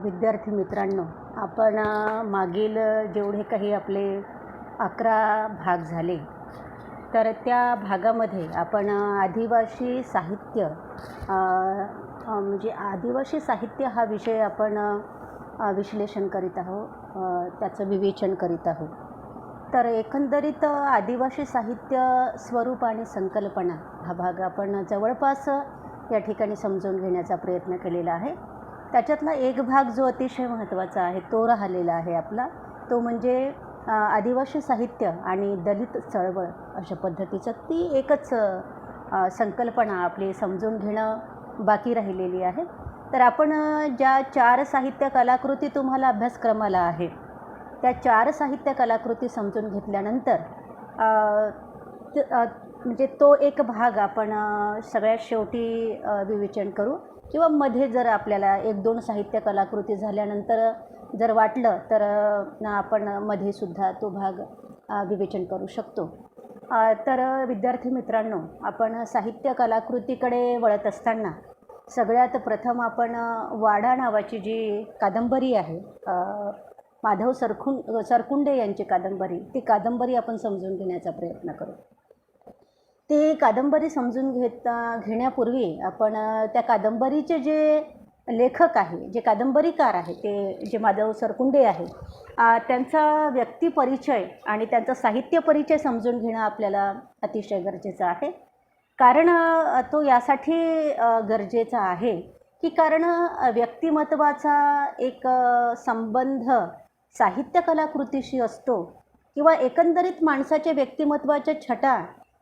विद्यार्थी मित्रांनो, आपण मागील जेवढे काही आपले 11 भाग झाले, तर त्या भागामध्ये आपण आदिवासी साहित्य म्हणजे आदिवासी साहित्य हा विषय आपण विश्लेषण करीत आहोत, त्याचं विवेचन करीत आहोत. तर एकंदरीत आदिवासी साहित्य स्वरूप आणि संकल्पना हा भाग आपण जवळपास या ठिकाणी समजून घेण्याचा प्रयत्न केलेला आहे. त्याच्यातला एक भाग जो अतिशय महत्त्वाचा आहे तो राहिलेला आहे आपला, तो म्हणजे आदिवासी साहित्य आणि दलित चळवळ अशा पद्धतीचं ती एकच संकल्पना आपली समजून घेणं बाकी राहिलेली आहे. तर आपण ज्या 4 साहित्य कलाकृती तुम्हाला अभ्यासक्रमाला आहे, त्या 4 साहित्य कलाकृती समजून घेतल्यानंतर म्हणजे तो एक भाग आपण सगळ्यात शेवटी विवेचन करू, किंवा मध्ये जर आपल्याला 1-2 साहित्य कलाकृती झाल्यानंतर जर वाटलं तर आपण मध्ये सुद्धा तो भाग विवेचन करू शकतो. तर विद्यार्थी मित्रांनो, आपण साहित्य कलाकृतीकडे वळत असताना सगळ्यात प्रथम आपण वाडा नावाची जी कादंबरी आहे, माधव सरकुंडे यांची कादंबरी, ती कादंबरी आपण समजून घेण्याचा प्रयत्न करू. ती कादंबरी समजून घेण्यापूर्वी आपण त्या कादंबरीचे जे लेखक आहे, जे कादंबरीकार आहे, ते जे माधव सरकुंडे आहे, त्यांचा व्यक्तिपरिचय आणि त्यांचा साहित्य परिचय समजून घेणं आपल्याला अतिशय गरजेचं आहे. कारण तो यासाठी गरजेचा आहे की कारण व्यक्तिमत्वाचा एक संबंध साहित्य कलाकृतीशी असतो, किंवा एकंदरीत माणसाच्या व्यक्तिमत्वाच्या छटा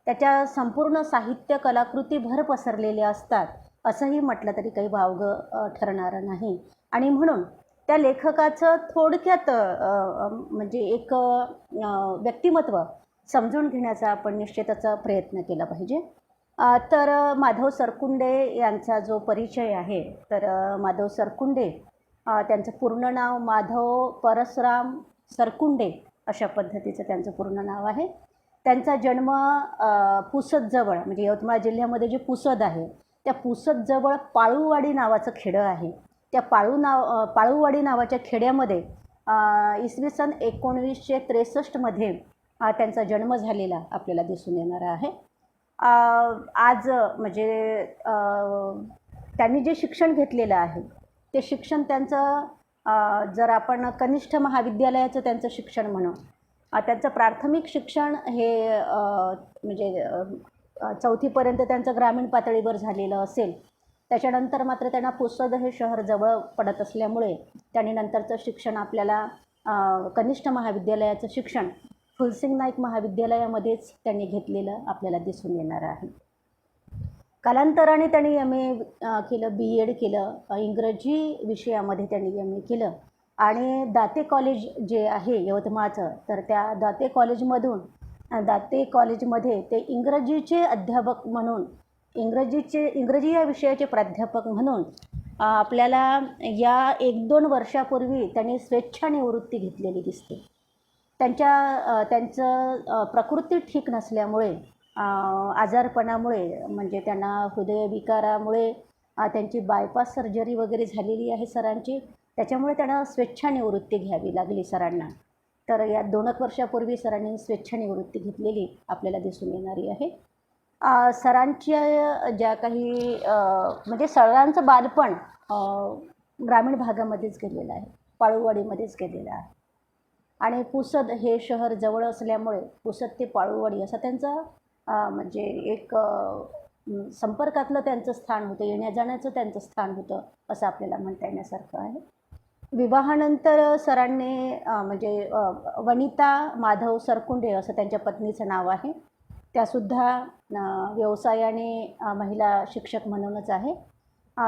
त्याच्या संपूर्ण साहित्य कलाकृतीभर पसरलेल्या असतात, असंही म्हटलं तरी काही वावगं ठरणारं नाही. आणि म्हणून त्या लेखकाचं थोडक्यात म्हणजे एक व्यक्तिमत्व समजून घेण्याचा आपण निश्चितच प्रयत्न केला पाहिजे. तर माधव सरकुंडे यांचा जो परिचय आहे, तर माधव सरकुंडे त्यांचं पूर्ण नाव माधव परसराम सरकुंडे अशा पद्धतीचं त्यांचं पूर्ण नाव आहे. त्यांचा जन्म पुसदजवळ, म्हणजे यवतमाळ जिल्ह्यामध्ये जे पुसद आहे, त्या पुसदजवळ पाळूवाडी नावाचं खेडं आहे. त्या पाळूवाडी नावाच्या खेड्यामध्ये इसवी सन 1963 त्यांचा जन्म झालेला आपल्याला दिसून येणार आहे. आज म्हणजे त्यांनी जे शिक्षण घेतलेलं आहे, ते शिक्षण त्यांचं जर आपण कनिष्ठ महाविद्यालयाचं त्यांचं शिक्षण म्हणू, त्यांचं प्राथमिक शिक्षण हे म्हणजे 4थीपर्यंत त्यांचं ग्रामीण पातळीवर झालेलं असेल. त्याच्यानंतर मात्र त्यांना पुसद हे शहर जवळ पडत असल्यामुळे त्यांनी नंतरचं शिक्षण आपल्याला कनिष्ठ महाविद्यालयाचं शिक्षण फुलसिंग नाईक महाविद्यालयामध्येच त्यांनी घेतलेलं आपल्याला दिसून येणार आहे. कालांतराने त्यांनी MA केलं, BEd केलं, इंग्रजी विषयामध्ये त्यांनी MA केलं, आणि दाते कॉलेज जे आहे यवतमाळचं, तर त्या दाते कॉलेजमध्ये ते इंग्रजीचे अध्यापक म्हणून, इंग्रजी या विषयाचे प्राध्यापक म्हणून आपल्याला या 1-2 वर्षापूर्वी त्यांनी स्वेच्छानिवृत्ती घेतलेली दिसते. त्यांचं प्रकृती ठीक नसल्यामुळे, आजारपणामुळे, म्हणजे त्यांना हृदयविकारामुळे त्यांची बायपास सर्जरी वगैरे झालेली आहे सरांची, त्याच्यामुळे त्यांना स्वेच्छानिवृत्ती घ्यावी लागली सरांना. तर या 2 वर्षापूर्वी सरांनी स्वेच्छानिवृत्ती घेतलेली आपल्याला दिसून येणारी आहे. सरांच्या ज्या काही म्हणजे सरांचं बालपण ग्रामीण भागामध्येच गेलेलं आहे, पाळूवाडीमध्येच गेलेलं आहे. आणि पुसद हे शहर जवळ असल्यामुळे पुसद ते पाळूवाडी असं त्यांचं म्हणजे एक संपर्कातलं त्यांचं स्थान होतं, येण्या-जाण्याचं त्यांचं स्थान होतं, असं आपल्याला म्हणता येण्यासारखं आहे. विवाहानंतर सरांनी म्हणजे वनिता माधव सरकुंडे असं त्यांच्या पत्नीचं नाव आहे, त्यासुद्धा व्यवसायाने महिला शिक्षक म्हणूनच आहे.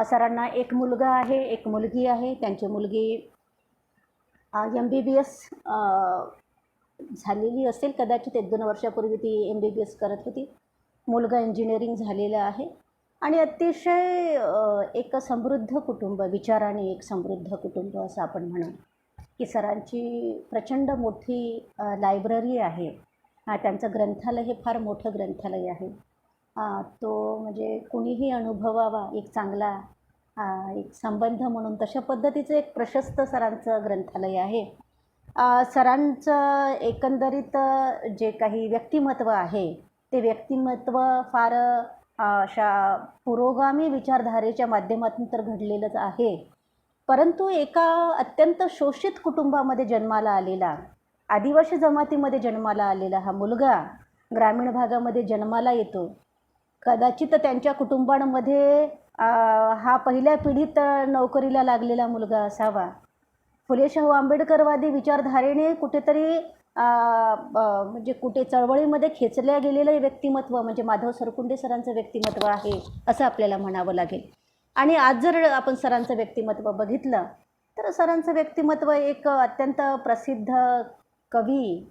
सरांना एक मुलगा आहे, एक मुलगी आहे. त्यांची मुलगी MBBS झालेली असेल कदाचित, 1-2 वर्षापूर्वी ती MBBS करत होती. मुलगा इंजिनिअरिंग झालेला आहे. आणि अतिशय एक समृद्ध कुटुंब, विचाराने एक समृद्ध कुटुंब असं आपण म्हणू, की सरांची प्रचंड मोठी लायब्ररी आहे. त्यांचं ग्रंथालय हे फार मोठं ग्रंथालय आहे. तो म्हणजे कुणीही अनुभवावा एक चांगला एक संबंध म्हणून तशा पद्धतीचं एक प्रशस्त सरांचं ग्रंथालय आहे. सरांचं एकंदरीत जे काही व्यक्तिमत्व आहे, ते व्यक्तिमत्व फार अशा पुरोगामी विचारधारेच्या माध्यमातून तर घडलेलंच आहे. परंतु एका अत्यंत शोषित कुटुंबामध्ये जन्माला आलेला, आदिवासी जमातीमध्ये जन्माला आलेला हा मुलगा ग्रामीण भागामध्ये जन्माला येतो. कदाचित त्यांच्या कुटुंबांमध्ये हा पहिल्या पिढीत नोकरीला लागलेला मुलगा असावा. फुले शाहू आंबेडकरवादी विचारधारेने कुठेतरी म्हणजे कुठे चळवळीमध्ये खेचल्या गेलेलं व्यक्तिमत्व म्हणजे माधव सरकुंडे सरांचं व्यक्तिमत्व आहे असं आपल्याला म्हणावं लागेल. आणि आज जर आपण सरांचं व्यक्तिमत्व बघितलं तर सरांचं व्यक्तिमत्व एक अत्यंत प्रसिद्ध कवी,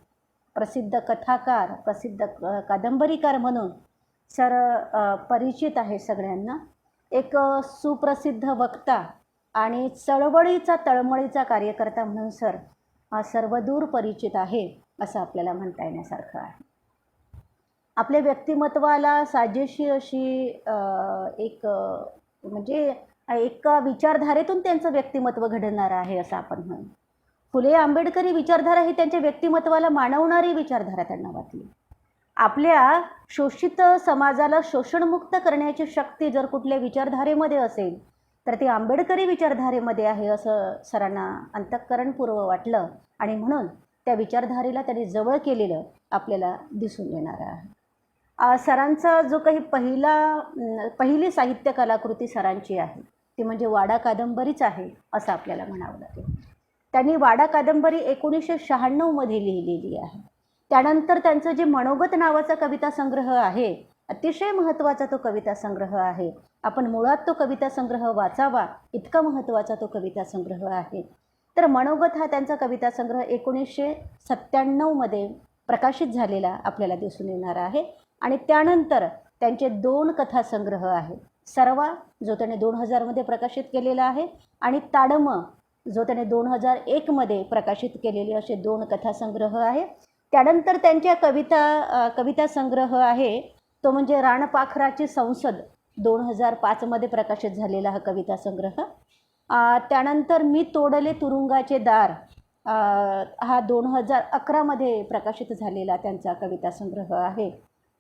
प्रसिद्ध कथाकार, प्रसिद्ध कादंबरीकार म्हणून सर परिचित आहे सगळ्यांना. एक सुप्रसिद्ध वक्ता आणि चळवळीचा तळमळीचा कार्यकर्ता म्हणून सर सर्वदूर परिचित आहे असं आपल्याला म्हणता येण्यासारखं आहे. आपल्या व्यक्तिमत्वाला साजेशी अशी एक म्हणजे एका विचारधारेतून त्यांचं व्यक्तिमत्व घडणारं आहे असं आपण म्हणू. फुले आंबेडकरी विचारधारा ही त्यांच्या व्यक्तिमत्वाला मानवणारी विचारधारा त्यांना वाटली. आपल्या शोषित समाजाला शोषणमुक्त करण्याची शक्ती जर कुठल्या विचारधारेमध्ये असेल तर ती आंबेडकरी विचारधारेमध्ये आहे असं सरांना अंतःकरणपूर्व वाटलं आणि म्हणून त्या विचारधारेला त्यांनी जवळ केलेलं आपल्याला दिसून येणार आहे. सरांचा जो काही पहिली साहित्य कलाकृती सरांची आहे ती म्हणजे वाडा कादंबरीच आहे असं आपल्याला म्हणावं लागेल. त्यांनी वाडा कादंबरी 1996मध्ये लिहिलेली आहे. त्यानंतर त्यांचं जे मनोगत नावाचा कविता संग्रह आहे, अतिशय महत्त्वाचा तो कविता संग्रह आहे. आपण मुळात तो कविता संग्रह वाचावा इतका महत्त्वाचा तो कविता संग्रह आहे. तर मनोगत हा त्यांचा कविता संग्रह 1997मध्ये प्रकाशित झालेला आपल्याला दिसून येणार आहे. आणि त्यानंतर त्यांचे 2 कथासंग्रह आहेत. सर्वा जो त्याने 2000मध्ये प्रकाशित केलेला आहे आणि ताडमं जो त्याने 2001मध्ये प्रकाशित केलेले असे 2 कथासंग्रह आहे. त्यानंतर त्यांच्या कविता संग्रह आहे तो म्हणजे राणपाखराची संसद 2005मध्ये प्रकाशित झालेला हा कविता संग्रह. त्यानंतर मी तोडले तुरुंगाचे दार हा 2011मध्ये प्रकाशित झालेला त्यांचा कविता संग्रह आहे.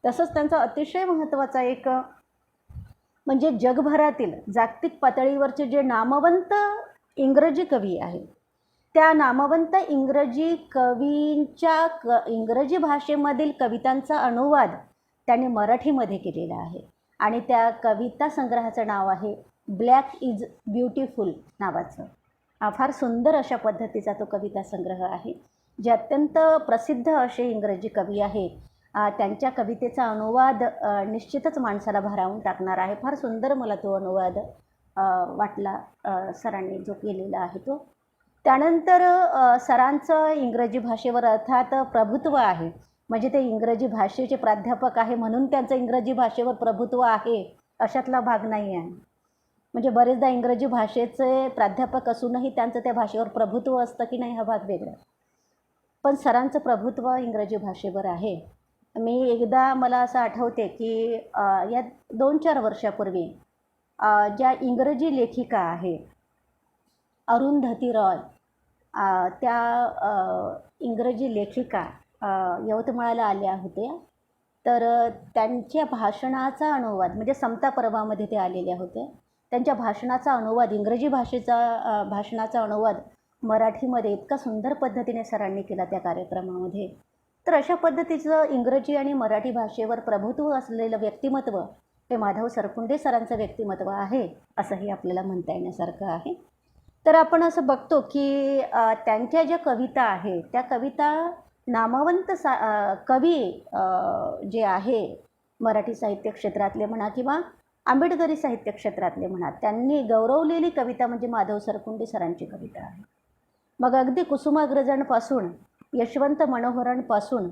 तसंच त्यांचा अतिशय महत्त्वाचा एक म्हणजे जगभरातील जागतिक पातळीवरचे जे नामवंत इंग्रजी कवी आहे त्या नामवंत इंग्रजी कवींच्या इंग्रजी भाषेमधील कवितांचा अनुवाद त्याने मराठीमध्ये केलेला आहे. आणि त्या कविता संग्रहाचं नाव आहे ब्लॅक इज ब्युटिफुल नावाचं. फार सुंदर अशा पद्धतीचा तो कविता संग्रह आहे. जे अत्यंत प्रसिद्ध असे इंग्रजी कवी आहेत त्यांच्या कवितेचा अनुवाद निश्चितच माणसाला भारावून टाकणार आहे. फार सुंदर मला तो अनुवाद वाटला सरांनी जो केलेला आहे तो. त्यानंतर सरांचं इंग्रजी भाषेवर अर्थात प्रभुत्व आहे. म्हणजे ते इंग्रजी भाषेचे प्राध्यापक आहे म्हणून त्यांचं इंग्रजी भाषेवर प्रभुत्व आहे अशातला भाग नाही आहे. म्हणजे बरेचदा इंग्रजी भाषेचे प्राध्यापक असूनही त्यांचं त्या भाषेवर प्रभुत्व असतं की नाही हा भाग वेगळा. पण सरांचं प्रभुत्व इंग्रजी भाषेवर आहे. मी एकदा मला असं आठवते की या 2-4 वर्षापूर्वी ज्या इंग्रजी लेखिका आहे अरुंधती रॉय त्या इंग्रजी लेखिका यवतमाळला आल्या होत्या. तर त्यांच्या भाषणाचा अनुवाद म्हणजे समता पर्वामध्ये ते आलेल्या होत्या. त्यांच्या भाषणाचा अनुवाद इंग्रजी भाषणाचा अनुवाद मराठीमध्ये इतका सुंदर पद्धतीने सरांनी केला त्या कार्यक्रमामध्ये. तर अशा पद्धतीचं इंग्रजी आणि मराठी भाषेवर प्रभुत्व असलेलं व्यक्तिमत्व हे माधव सरकुंडे सरांचं व्यक्तिमत्व आहे असंही आपल्याला म्हणता येण्यासारखं आहे. तर आपण असं बघतो की त्यांच्या ज्या कविता आहेत त्या कविता नामवंत कवी जे आहे मराठी साहित्य क्षेत्रातले म्हणा किंवा आंबेडकरी साहित्य क्षेत्रातले म्हणा त्यांनी गौरवलेली कविता म्हणजे माधव सरकुंडे सरांची कविता आहे. मग अगदी कुसुमाग्रजांपासून यशवंत मनोहरांपासून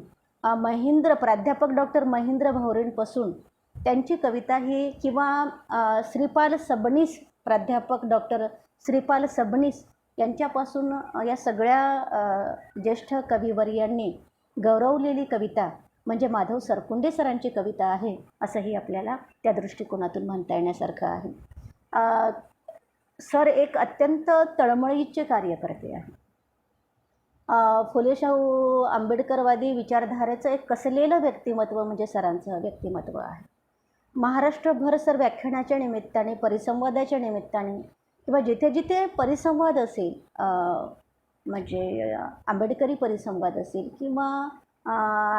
प्राध्यापक डॉक्टर महेंद्र भवरेंपासून त्यांची कविता ही किंवा श्रीपाल सबनीस प्राध्यापक डॉक्टर श्रीपाल सबनीस यांच्यापासून या सगळ्या ज्येष्ठ कविवर्यांनी गौरवलेली कविता म्हणजे माधव सरकुंडे सरांची कविता आहे असंही आपल्याला त्या दृष्टिकोनातून म्हणता येण्यासारखं आहे. सर एक अत्यंत तळमळीचे कार्यकर्ते आहे. फुले शाहू आंबेडकरवादी विचारधारेचं एक कसलेलं व्यक्तिमत्व म्हणजे सरांचं व्यक्तिमत्व आहे. महाराष्ट्रभर सर व्याख्यानाच्या निमित्ताने, परिसंवादाच्या निमित्ताने किंवा जिथे जिथे परिसंवाद असेल, म्हणजे आंबेडकरी परिसंवाद असेल किंवा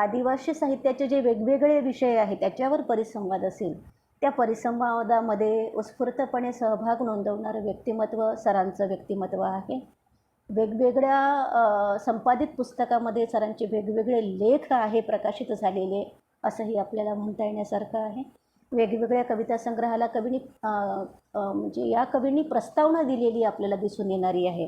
आदिवासी साहित्याचे जे वेगवेगळे विषय आहेत त्याच्यावर परिसंवाद असेल, त्या परिसंवादामध्ये उत्स्फूर्तपणे सहभाग नोंदवणारं व्यक्तिमत्व सरांचं व्यक्तिमत्व आहे. वेगवेगळ्या संपादित पुस्तकामध्ये सरांचे वेगवेगळे लेख आहे प्रकाशित झालेले, असंही आपल्याला म्हणता येण्यासारखं आहे. वेगवेगळ्या कविता संग्रहाला कवींनी म्हणजे या कवींनी प्रस्तावना दिलेली आपल्याला दिसून येणारी आहे.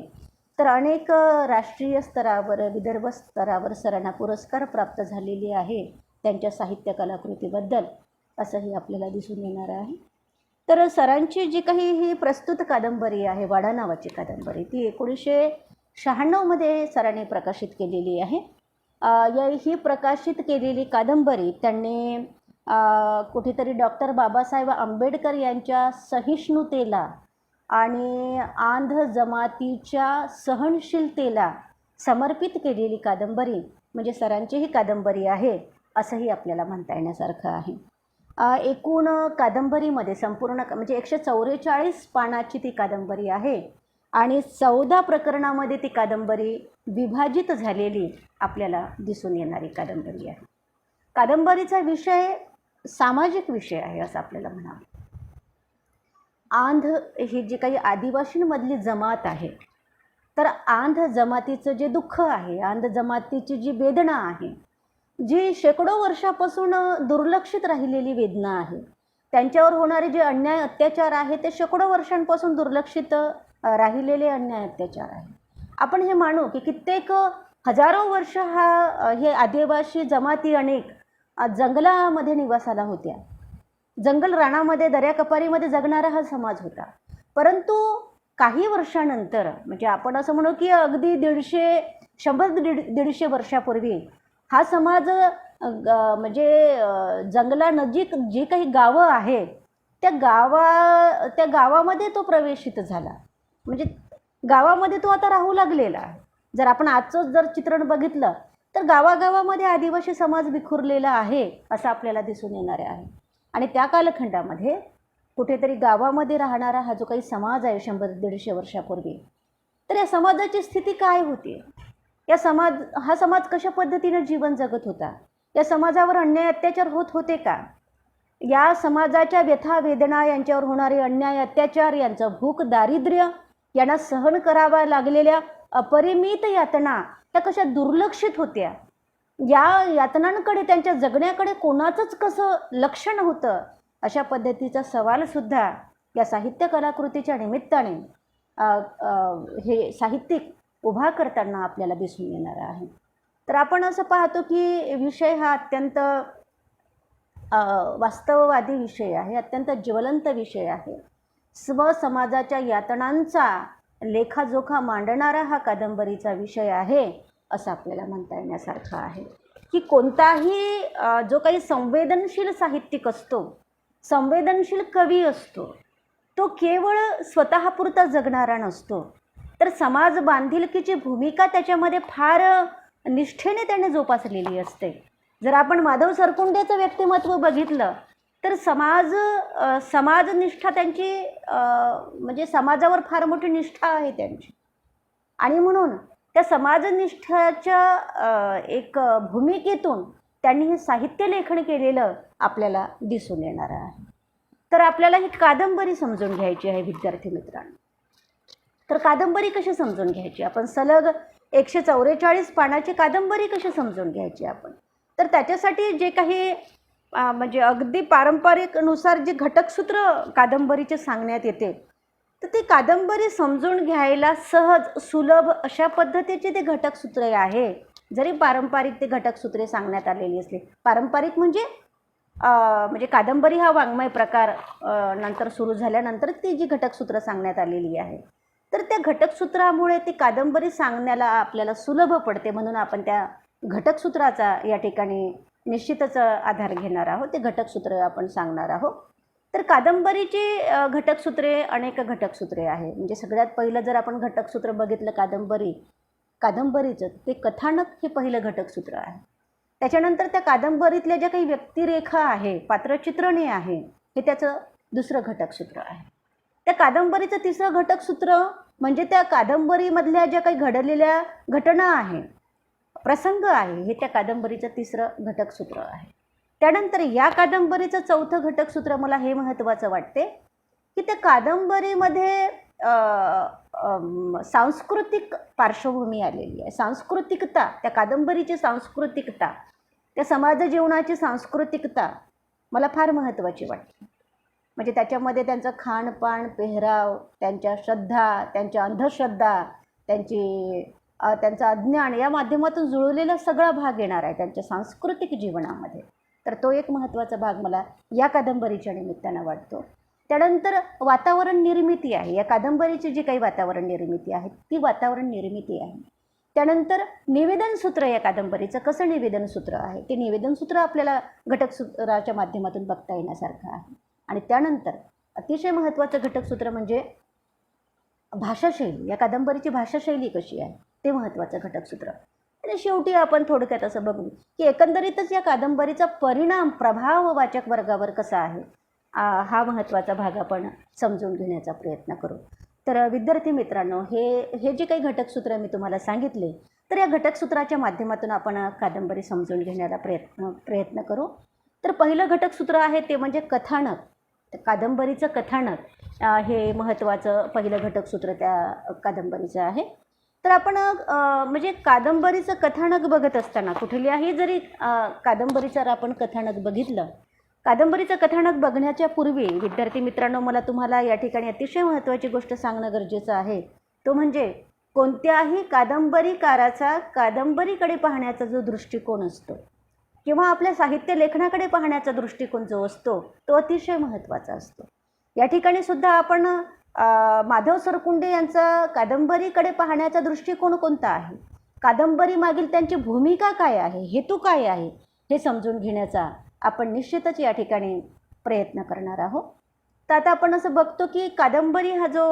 तर अनेक राष्ट्रीय स्तरावर, विदर्भ स्तरावर सरांना पुरस्कार प्राप्त झालेले आहे त्यांच्या साहित्य कलाकृतीबद्दल, असंही आपल्याला दिसून येणार आहे. तर सरांची जी काही ही प्रस्तुत कादंबरी आहे, वाडा नावाची कादंबरी, ती 1996मध्ये सरांनी प्रकाशित केलेली आहे. ही प्रकाशित केलेली कादंबरी त्यांनी कुठेतरी डॉक्टर बाबासाहेब आंबेडकर यांच्या सहिष्णुतेला आणि आंध जमातीच्या सहनशीलतेला समर्पित केलेली कादंबरी म्हणजे सरांची ही कादंबरी आहे, असंही आपल्याला म्हणता येण्यासारखं आहे. एकूण कादंबरीमध्ये संपूर्ण म्हणजे 144 पानाची ती कादंबरी आहे आणि 14 प्रकरणामध्ये ती कादंबरी विभाजित झालेली आपल्याला दिसून येणारी कादंबरी आहे. कादंबरीचा विषय सामाजिक विषय आहे असं आपल्याला म्हणावं. आंध ही जी काही आदिवासींमधली जमात आहे, तर आंध जमातीचं जे दुःख आहे, आंध जमातीची जी वेदना आहे, जी शेकडो वर्षापासून दुर्लक्षित राहिलेली वेदना आहे, त्यांच्यावर होणारे जे अन्याय अत्याचार आहे ते शेकडो वर्षांपासून दुर्लक्षित राहिलेले अन्याय अत्याचार आहे. आपण हे मानू की कित्येक हजारो वर्ष हे आदिवासी जमाती अनेक जंगलामध्ये निवासाला होत्या. जंगल रानामध्ये, दर्याकपारीमध्ये जगणारा हा समाज होता. परंतु काही वर्षानंतर म्हणजे आपण असं म्हणू की अगदी 100-150 वर्षापूर्वी हा समाज म्हणजे जंगलानजीक जी काही गावं आहे त्या गावामध्ये तो प्रवेशित झाला. म्हणजे गावामध्ये तो आता राहू लागलेला आहे. जर आपण आजचं जर चित्रण बघितलं तर गावागावामध्ये आदिवासी समाज विखुरलेला आहे असं आपल्याला दिसून येणार आहे. आणि त्या कालखंडामध्ये कुठेतरी गावामध्ये राहणारा हा जो काही समाज आहे 100-150 वर्षापूर्वी, तर या समाजाची स्थिती काय होती, हा समाज कशा पद्धतीने जीवन जगत होता, या समाजावर अन्याय अत्याचार होत होते का, या समाजाच्या व्यथा वेदना, यांच्यावर होणारे अन्याय अत्याचार, यांचं भूक दारिद्र्य, यांना सहन कराव्या लागलेल्या अपरिमित यातना त्या कशा दुर्लक्षित होत्या, या यातनांकडे, त्यांच्या जगण्याकडे कोणाचंच कसं लक्ष नव्हतं, अशा पद्धतीचा सवालसुद्धा या साहित्य कलाकृतीच्या निमित्ताने हे साहित्यिक उभा करताना आपल्याला दिसून येणार आहे. तर आपण असं पाहतो की विषय हा अत्यंत वास्तववादी विषय आहे, अत्यंत ज्वलंत विषय आहे. स्वसमाजाच्या यातनांचा लेखाजोखा मांडणारा हा कादंबरीचा विषय आहे असं आपल्याला म्हणता येण्यासारखं आहे. की कोणताही जो काही संवेदनशील साहित्यिक असतो, संवेदनशील कवी असतो, तो केवळ स्वतःपुरता जगणारा नसतो, तर समाज बांधिलकीची भूमिका त्याच्यामध्ये फार निष्ठेने त्याने जोपासलेली असते. जर आपण माधव सरकुंडेचं व्यक्तिमत्व बघितलं तर समाजनिष्ठा त्यांची म्हणजे समाजावर फार मोठी निष्ठा आहे त्यांची, आणि म्हणून त्या समाजनिष्ठाच्या एक भूमिकेतून त्यांनी हे साहित्य लेखन केलेलं आपल्याला दिसून येणार आहे. तर आपल्याला ही कादंबरी समजून घ्यायची आहे विद्यार्थी मित्रांनो. तर कादंबरी कशी समजून घ्यायची आपण, सलग 144 पानाची कादंबरी कशी समजून घ्यायची आपण, तर त्याच्यासाठी जे काही म्हणजे अगदी पारंपरिकनुसार जे घटकसूत्र कादंबरीचे सांगण्यात येते, तर ती कादंबरी समजून घ्यायला सहज सुलभ अशा पद्धतीचे ते घटकसूत्रे आहे. जरी पारंपरिक ते घटकसूत्रे सांगण्यात आलेली असली, पारंपरिक म्हणजे कादंबरी हा वाङ्मय प्रकार नंतर सुरू झाल्यानंतर ती जी घटकसूत्र सांगण्यात आलेली आहे, तर त्या घटकसूत्रामुळे ती कादंबरी सांगण्याला आपल्याला सुलभ पडते. म्हणून आपण त्या घटकसूत्राचा या ठिकाणी निश्चितच आधार घेणार आहोत, ते घटकसूत्र आपण सांगणार आहोत. तर कादंबरीची घटकसूत्रे अनेक घटकसूत्रे आहे. म्हणजे सगळ्यात पहिलं जर आपण घटकसूत्र बघितलं कादंबरीचं, ते कथानक हे पहिलं घटकसूत्र आहे. त्याच्यानंतर त्या कादंबरीतल्या ज्या काही व्यक्तिरेखा आहे, पात्रचित्रणे आहे, हे त्याचं दुसरं घटकसूत्र आहे. त्या कादंबरीचं तिसरं घटकसूत्र म्हणजे त्या कादंबरीमधल्या ज्या काही घडलेल्या घटना आहे, प्रसंग आहे, हे त्या कादंबरीचं तिसरं घटकसूत्र आहे. त्यानंतर या कादंबरीचं चौथं घटकसूत्र मला हे महत्त्वाचं वाटते की त्या कादंबरीमध्ये सांस्कृतिक पार्श्वभूमी आलेली आहे. सांस्कृतिकता, त्या कादंबरीची सांस्कृतिकता, त्या समाज जीवनाची सांस्कृतिकता मला फार महत्त्वाची वाटते. म्हणजे त्याच्यामध्ये त्यांचं खानपान, पेहराव, त्यांच्या श्रद्धा, त्यांच्या अंधश्रद्धा, त्यांचं अज्ञान या माध्यमातून जुळलेला सगळा भाग येणार आहे त्यांच्या सांस्कृतिक जीवनामध्ये. तर तो एक महत्त्वाचा भाग मला या कादंबरीच्या निमित्तानं वाटतो. त्यानंतर वातावरण निर्मिती आहे. या कादंबरीची जी काही वातावरण निर्मिती आहे ती वातावरण निर्मिती आहे. त्यानंतर निवेदनसूत्र, या कादंबरीचं कसं निवेदनसूत्र आहे ते निवेदनसूत्र आपल्याला घटकसूत्राच्या माध्यमातून बघता येण्यासारखं आहे. आणि त्यानंतर अतिशय महत्त्वाचं घटकसूत्र म्हणजे भाषाशैली. या कादंबरीची भाषाशैली कशी आहे ते महत्त्वाचं घटकसूत्र. आणि शेवटी आपण थोडक्यात असं बघू की एकंदरीतच या कादंबरीचा परिणाम, प्रभाव वाचक वर्गावर कसा आहे हा महत्त्वाचा भाग आपण समजून घेण्याचा प्रयत्न करू. तर विद्यार्थी मित्रांनो, हे जे काही घटकसूत्र मी तुम्हाला सांगितले, तर या घटकसूत्राच्या माध्यमातून आपण कादंबरी समजून घेण्याचा प्रयत्न करू. तर पहिलं घटकसूत्र आहे ते म्हणजे कथानक. कादंबरीचं कथानक हे महत्त्वाचं पहिलं घटकसूत्र त्या कादंबरीचं आहे. तर आपण म्हणजे कादंबरीचं कथानक बघत असताना कुठल्याही जरी कादंबरीचं जर आपण कथानक बघितलं, कादंबरीचं कथानक बघण्याच्या पूर्वी विद्यार्थी मित्रांनो, मला तुम्हाला या ठिकाणी अतिशय महत्त्वाची गोष्ट सांगणं गरजेचं आहे. तो म्हणजे कोणत्याही कादंबरीकाराचा कादंबरीकडे पाहण्याचा जो दृष्टिकोन असतो किंवा आपल्या साहित्य लेखनाकडे पाहण्याचा दृष्टिकोन जो असतो तो अतिशय महत्त्वाचा असतो. या ठिकाणी सुद्धा आपण माधव सरकुंडे यांचा कादंबरीकडे पाहण्याचा दृष्टिकोन कोणता आहे, कादंबरी मागील त्यांची भूमिका काय आहे, हेतू काय आहे, हे समजून घेण्याचा आपण निश्चितच या ठिकाणी प्रयत्न करणार आहोत. तर आता आपण असं बघतो की कादंबरी हा जो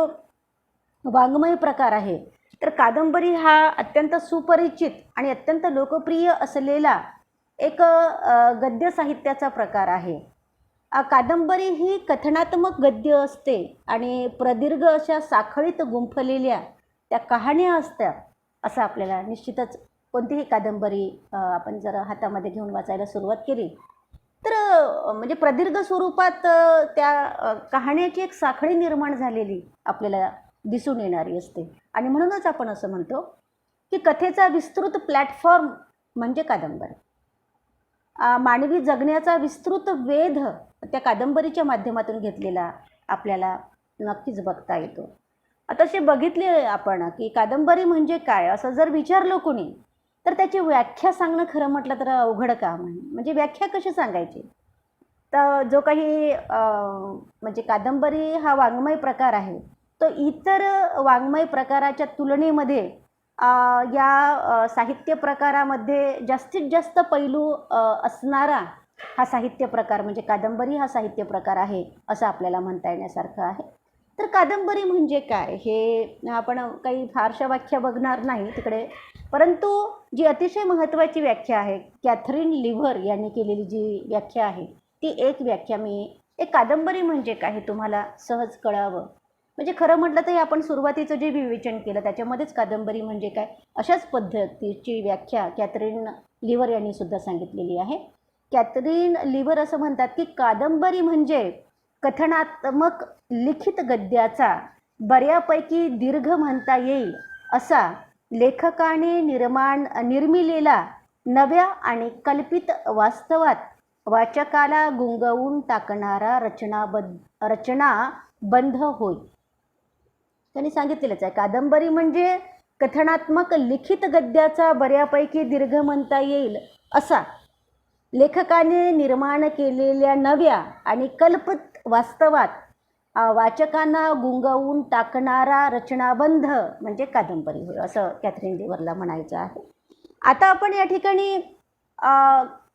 वाङ्मय प्रकार आहे, तर कादंबरी हा अत्यंत सुपरिचित आणि अत्यंत लोकप्रिय असलेला एक गद्य साहित्याचा प्रकार आहे. कादंबरी ही कथनात्मक गद्य असते आणि प्रदीर्घ अशा साखळीत गुंफलेल्या त्या कहाण्या असतात असं आपल्याला निश्चितच कोणतीही कादंबरी आपण जर हातामध्ये घेऊन वाचायला सुरुवात केली तर म्हणजे प्रदीर्घ स्वरूपात त्या कहाण्याची एक साखळी निर्माण झालेली आपल्याला दिसून येणारी असते. आणि म्हणूनच आपण असं म्हणतो की कथेचा विस्तृत प्लॅटफॉर्म म्हणजे कादंबरी. मानवी जगण्याचा विस्तृत वेध त्या कादंबरीच्या माध्यमातून घेतलेला आपल्याला नक्कीच बघता येतो. आता असे बघितले आपण की कादंबरी म्हणजे काय असं जर विचारलं कोणी तर त्याची व्याख्या सांगणं खरं म्हटलं तर अवघड काम आहे. म्हणजे व्याख्या कशी सांगायची, तर जो काही म्हणजे कादंबरी हा वाङ्मय प्रकार आहे तो इतर वाङ्मय प्रकाराच्या तुलनेमध्ये या साहित्य प्रकारामध्ये जास्तीत जास्त पैलू असणारा हा साहित्य प्रकार म्हणजे कादंबरी हा साहित्य प्रकार आहे असं आपल्याला म्हणता येण्यासारखं आहे. तर कादंबरी म्हणजे काय हे आपण काही फारशा व्याख्या बघणार नाही तिकडे, परंतु जी अतिशय महत्त्वाची व्याख्या आहे कॅथरीन लिव्हर यांनी केलेली जी व्याख्या आहे ती एक व्याख्या मी एक कादंबरी म्हणजे काय हे तुम्हाला सहज कळावं. म्हणजे खरं म्हटलं तर आपण सुरुवातीचं जे विवेचन केलं त्याच्यामध्येच कादंबरी म्हणजे काय अशाच पद्धतीची व्याख्या कॅथरीन लिव्हर यांनी सुद्धा सांगितलेली आहे. कॅथरीन लिव्हर असं म्हणतात की कादंबरी म्हणजे कथनात्मक लिखित गद्याचा बऱ्यापैकी दीर्घ म्हणता येईल असा लेखकाने निर्मिलेला नव्या आणि कल्पित वास्तवात वाचकाला गुंगवून टाकणारा रचनाबंध होय. त्यांनी सांगितलेलंच आहे कादंबरी म्हणजे कथनात्मक लिखित गद्याचा बऱ्यापैकी दीर्घ म्हणता येईल असा लेखकाने निर्माण केलेल्या नव्या आणि कल्पित वास्तवात वाचकांना गुंगवून टाकणारा रचनाबंध म्हणजे कादंबरी होय असं कॅथरीन लिव्हरला म्हणायचं आहे. आता आपण या ठिकाणी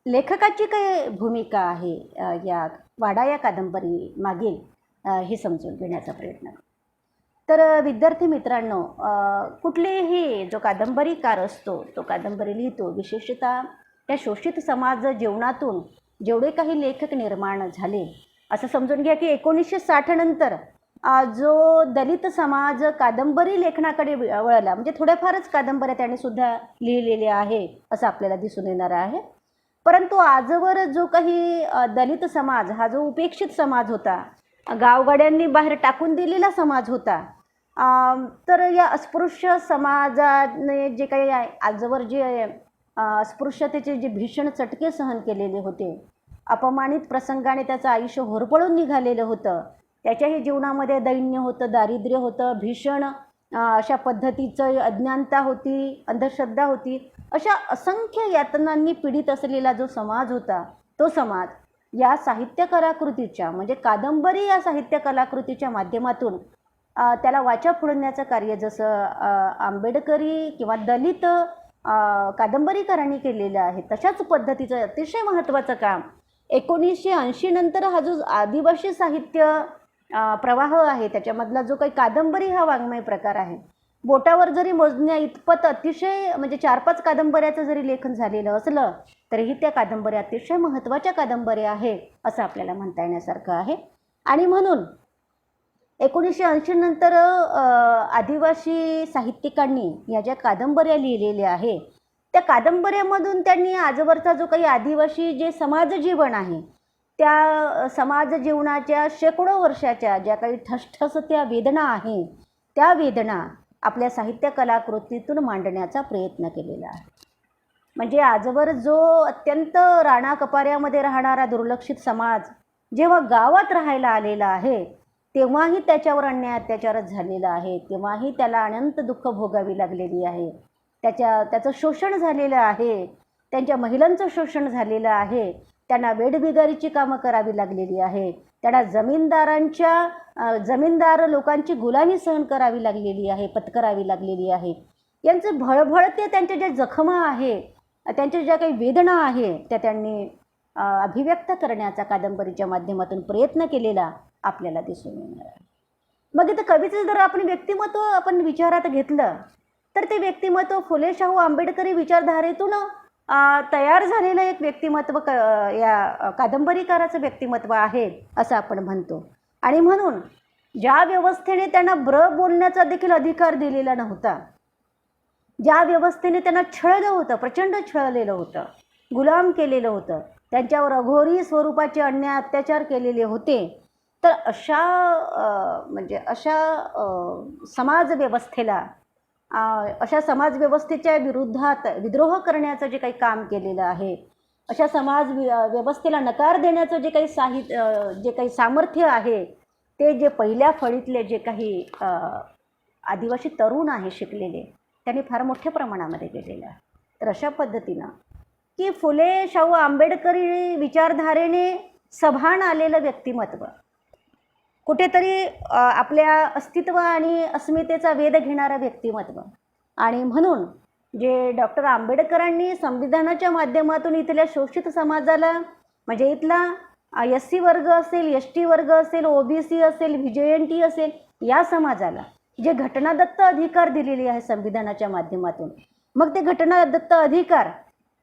लेखकाची काय भूमिका आहे या वाडा या कादंबरी मागील हे समजून घेण्याचा प्रयत्न करू. तर विद्यार्थी मित्रांनो, कुठलेही जो कादंबरीकार असतो, तो कादंबरी लिहितो, विशेषतः त्या शोषित समाज जीवनातून जेवढे काही लेखक निर्माण झाले, असं समजून घ्या की 1960 नंतर जो दलित समाज कादंबरी लेखनाकडे वळला, म्हणजे थोड्याफारच कादंबऱ्या त्याने सुद्धा लिहिलेल्या आहे असं आपल्याला दिसून येणार आहे. परंतु आजवर जो काही दलित समाज हा जो उपेक्षित समाज होता, गावगाड्यांनी बाहेर टाकून दिलेला समाज होता, तर या अस्पृश्य समाजाने जे काही आजवर जे अस्पृश्यतेचे जे भीषण चटके सहन केलेले होते, अपमानित प्रसंगाने त्याचं आयुष्य होरपळून निघालेलं होतं, त्याच्याही जीवनामध्ये दैन्य होतं, दारिद्र्य होतं, भीषण अशा पद्धतीचं अज्ञानता होती, अंधश्रद्धा होती, अशा असंख्य यातनांनी पीडित असलेला जो समाज होता, तो समाज या साहित्य कलाकृतीच्या म्हणजे कादंबरी या साहित्य कलाकृतीच्या माध्यमातून त्याला वाचा फोडण्याचं कार्य जसं आंबेडकरी किंवा दलित कादंबरीकारांनी केलेलं आहे, तशाच पद्धतीचं अतिशय महत्त्वाचं काम 1980 नंतर हा जो आदिवासी साहित्य प्रवाह आहे, त्याच्यामधला जो काही कादंबरी हा वाङ्मय प्रकार आहे, बोटावर जरी मोजण्या इतपत अतिशय म्हणजे 4-5 कादंबऱ्याचं जरी लेखन झालेलं असलं तरीही त्या कादंबऱ्या अतिशय महत्त्वाच्या कादंबऱ्या आहे असं आपल्याला म्हणता येण्यासारखं आहे. आणि म्हणून 1980 नंतर आदिवासी साहित्यिकांनी या ज्या कादंबऱ्या लिहिलेल्या आहे, त्या कादंबऱ्यामधून त्यांनी आजवरचा जो काही आदिवासी जे समाजजीवन आहे, त्या समाज जीवनाच्या शेकडो वर्षाच्या ज्या काही ठसठसत्या वेदना आहे, त्या वेदना आपल्या साहित्य कलाकृतीतून मांडण्याचा प्रयत्न केलेला आहे. म्हणजे आजवर जो अत्यंत राणाकपाऱ्यामध्ये राहणारा दुर्लक्षित समाज जेव्हा गावात राहायला आलेला आहे, तेव्हाही त्याच्यावर अन्याय अत्याचारच झालेला आहे, तेव्हाही त्याला अनंत दुःख भोगावी लागलेली आहे, त्याचं शोषण झालेलं आहे, त्यांच्या महिलांचं शोषण झालेलं आहे, त्यांना वेठबिगारीची कामं करावी लागलेली आहे, त्यांना जमीनदार लोकांची गुलामी सहन करावी लागलेली आहे, पत्करावी लागलेली आहे. यांचं भळभळते त्यांच्या ज्या जखमा आहे, त्यांच्या ज्या काही वेदना आहे, त्या त्यांनी अभिव्यक्त करण्याचा कादंबरीच्या माध्यमातून प्रयत्न केलेला आपल्याला दिसून येणार आहे. मग इथं कवीचं जर आपण व्यक्तिमत्व आपण विचारात घेतलं तर ते व्यक्तिमत्व फुले शाहू आंबेडकरी विचारधारेतून तयार झालेलं एक व्यक्तिमत्व या कादंबरीकाराचं व्यक्तिमत्व आहे असं आपण म्हणतो. आणि म्हणून ज्या व्यवस्थेने त्यांना बोलण्याचा देखील अधिकार दिलेला नव्हता, ज्या व्यवस्थेने त्यांना छळलं होतं, प्रचंड छळलेलं होतं, गुलाम केलेलं होतं, त्यांच्यावर अघोरी स्वरूपाचे अन्याय अत्याचार केलेले होते, तर अशा समाजव्यवस्थेला अशा समाजव्यवस्थेच्या विरुद्धात विद्रोह करण्याचं जे काही काम केलेलं आहे, अशा समाज व्यवस्थेला नकार देण्याचं जे काही सामर्थ्य आहे, ते जे पहिल्या फळीतले जे काही आदिवासी तरुण आहे शिकलेले, त्यांनी फार मोठ्या प्रमाणामध्ये केलेलं आहे. तर अशा पद्धतीनं की फुले शाहू आंबेडकरी विचारधारेने सभान आलेलं व्यक्तिमत्व, कुठेतरी आपल्या अस्तित्व आणि अस्मितेचा वेध घेणारं व्यक्तिमत्व, आणि म्हणून जे डॉक्टर आंबेडकरांनी संविधानाच्या माध्यमातून इथल्या शोषित समाजाला म्हणजे इथला SC वर्ग असेल, ST वर्ग असेल, OBC असेल, VJNT असेल, या समाजाला जे घटनादत्त अधिकार दिलेले आहे संविधानाच्या माध्यमातून, मग ते घटनादत्त अधिकार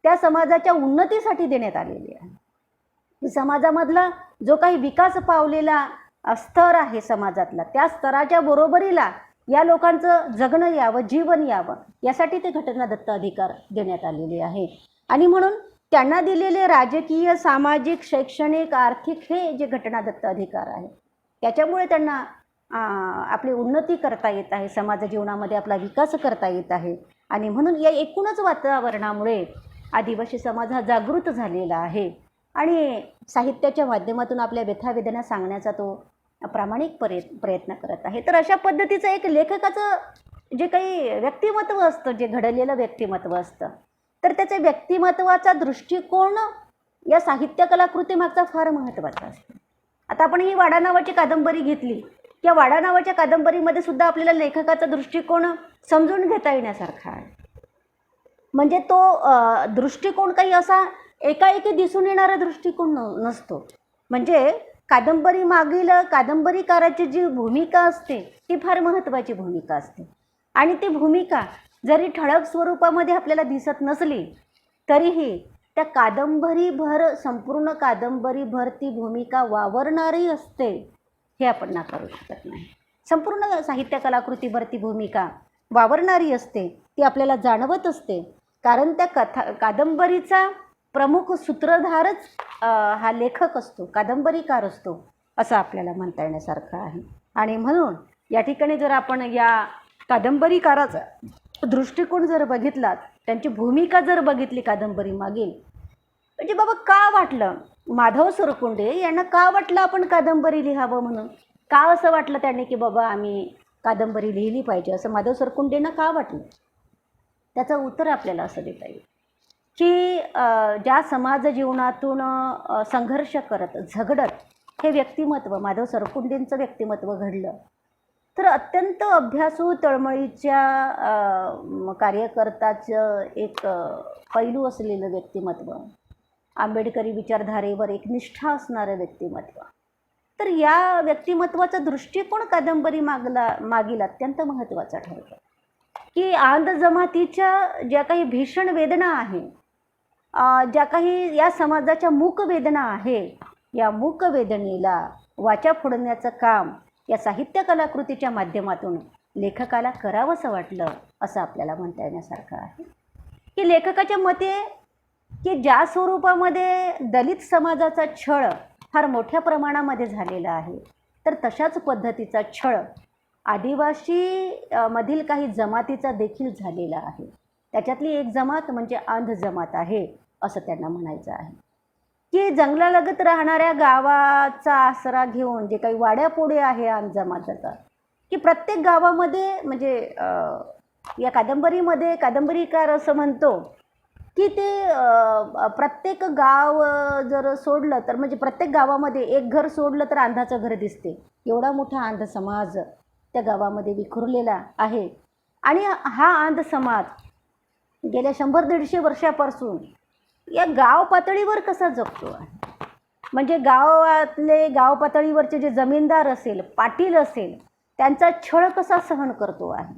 त्या समाजाच्या उन्नतीसाठी देण्यात आलेले आहे. समाजामधला जो काही विकास पावलेला स्तर आहे समाजातला, त्या स्तराच्या बरोबरीला या लोकांचं जगणं यावं, जीवन यावं, यासाठी ते घटनादत्त अधिकार देण्यात आलेले आहे. आणि म्हणून त्यांना दिलेले राजकीय, सामाजिक, शैक्षणिक, आर्थिक हे जे घटनादत्त अधिकार आहे, त्याच्यामुळे त्यांना आपली उन्नती करता येत आहे, समाज जीवनामध्ये आपला विकास करता येत आहे. आणि म्हणून या एकूणच वातावरणामुळे आदिवासी समाज हा जागृत झालेला आहे आणि साहित्याच्या माध्यमातून आपल्या व्यथावेदना सांगण्याचा तो प्रामाणिक प्रयत्न करत आहे. तर अशा पद्धतीचं एक लेखकाचं जे काही व्यक्तिमत्व असतं, जे घडलेलं व्यक्तिमत्व असतं, तर त्याच्या व्यक्तिमत्वाचा दृष्टिकोन या साहित्य कलाकृतीमागचा फार महत्त्वाचा असतो. आता आपण ही वाडा नावाची कादंबरी घेतली, या वाडा नावाच्या कादंबरीमध्ये सुद्धा आपल्याला लेखकाचा दृष्टिकोन समजून घेता येण्यासारखा आहे. म्हणजे तो दृष्टिकोन काही असा एकाएकी दिसून येणारा दृष्टिकोन नसतो. म्हणजे कादंबरी मागील कादंबरीकाराची जी भूमिका असते ती फार महत्त्वाची भूमिका असते. आणि ती भूमिका जरी ठळक स्वरूपामध्ये आपल्याला दिसत नसली तरीही त्या कादंबरीभर संपूर्ण कादंबरीभर ती भूमिका वावरणारी असते हे आपण नाकारू शकत नाही. संपूर्ण साहित्य कलाकृतीभर ती भूमिका वावरणारी असते, ती आपल्याला जाणवत असते. कारण त्या कादंबरीचा प्रमुख सूत्रधारच हा लेखक असतो, कादंबरीकार असतो, असं आपल्याला म्हणता येण्यासारखं आहे. आणि म्हणून या ठिकाणी जर आपण या कादंबरीकाराचा दृष्टिकोन जर बघितला, त्यांची भूमिका जर बघितली कादंबरी मागील, म्हणजे बाबा का वाटलं माधव सरकुंडे यांना का वाटलं आपण कादंबरी लिहावं म्हणून, का असं वाटलं त्यांनी की बाबा आम्ही कादंबरी लिहिली पाहिजे असं माधव सरकुंडेंना का वाटलं, त्याचं उत्तर आपल्याला असं देता येईल की ज्या समाज जीवनातून संघर्ष करत झगडत हे व्यक्तिमत्व माधव सरकुंडेंचं व्यक्तिमत्व घडलं, तर अत्यंत अभ्यासू तळमळीच्या कार्यकर्त्याचं एक पैलू असलेलं व्यक्तिमत्व, आंबेडकरी विचारधारेवर एक निष्ठा असणारं व्यक्तिमत्व. तर या व्यक्तिमत्वाचा दृष्टिकोन कादंबरी मागील अत्यंत महत्त्वाचा ठरतो की आंध जमातीच्या ज्या काही भीषण वेदना आहे, ज्या काही या समाजाच्या मूक वेदना आहे, या मूक वेदनेला वाचा फोडण्याचं काम या साहित्य कलाकृतीच्या माध्यमातून लेखकाला करावंसं वाटलं असं आपल्याला म्हणता येण्यासारखं आहे. की लेखकाच्या मते की ज्या स्वरूपामध्ये दलित समाजाचा छळ फार मोठ्या प्रमाणामध्ये झालेला आहे, तर तशाच पद्धतीचा छळ आदिवासी मधील काही जमातीचा देखील झालेला आहे. त्याच्यातली एक जमात म्हणजे आंध जमात आहे असं त्यांना म्हणायचं आहे. की जंगलालगत राहणाऱ्या गावाचा आसरा घेऊन जे काही वाड्यापोडे आहे आंध जमाताचा, की प्रत्येक गावामध्ये म्हणजे या कादंबरीमध्ये कादंबरीकार असं म्हणतो की ते प्रत्येक गाव जर सोडलं तर म्हणजे प्रत्येक गावामध्ये एक घर सोडलं तर आंधाचं घर दिसते, एवढा मोठा आंध समाज त्या गावामध्ये विखुरलेला आहे. आणि हा आंध समाज गेल्या 100-150 वर्षापासून या गाव पातळीवर कसा जगतो आहे, म्हणजे गाव पातळीवरचे जे जमीनदार असेल, पाटील असेल, त्यांचा छळ कसा सहन करतो आहे,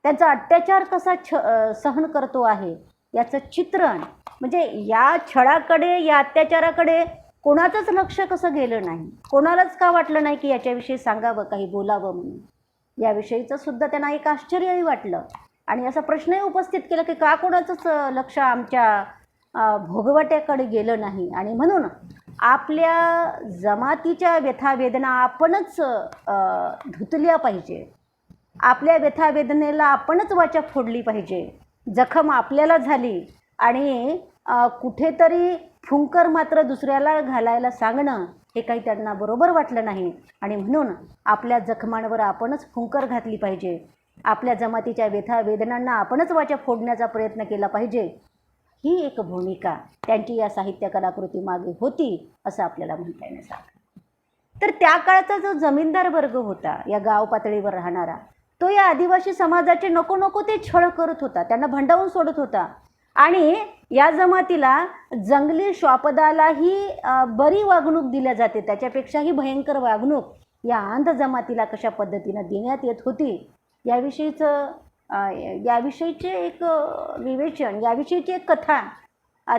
त्यांचा अत्याचार कसा सहन करतो आहे याचं चित्रण, म्हणजे या छळाकडे या अत्याचाराकडे कोणाचंच लक्ष कसं गेलं नाही, कोणालाच का वाटलं नाही की याच्याविषयी सांगावं, काही बोलावं म्हणून. याविषयीचं सुद्धा त्यांना एक आश्चर्यही वाटलं आणि असा प्रश्नही उपस्थित केला की का कोणाचंच लक्ष आमच्या भोगवट्याकडे गेलं नाही. आणि म्हणून आपल्या जमातीच्या व्यथावेदना आपणच धुतल्या पाहिजे, आपल्या व्यथावेदनेला आपणच वाचा फोडली पाहिजे. जखम आपल्याला झाली आणि कुठेतरी फुंकर मात्र दुसऱ्याला घालायला सांगणं हे काही त्यांना बरोबर वाटलं नाही. आणि म्हणून आपल्या जखमांवर आपणच फुंकर घातली पाहिजे, आपल्या जमातीच्या व्यथावेदनांना आपणच वाचा फोडण्याचा प्रयत्न केला पाहिजे. ही एक भूमिका त्यांची या साहित्य कलाकृती मागे होती असं आपल्याला म्हणता येण्यासारखं. तर त्या काळचा जो जमीनदार वर्ग होता या गाव पातळीवर राहणारा, तो या आदिवासी समाजाचे नको नको ते छळ करत होता, त्यांना भंडावून सोडत होता. आणि या जमातीला जंगली श्वापदालाही बरी वागणूक दिल्या जाते, त्याच्यापेक्षाही भयंकर वागणूक या आंध जमातीला कशा पद्धतीनं देण्यात येत होती याविषयीचे एक विवेचन, याविषयीची एक कथा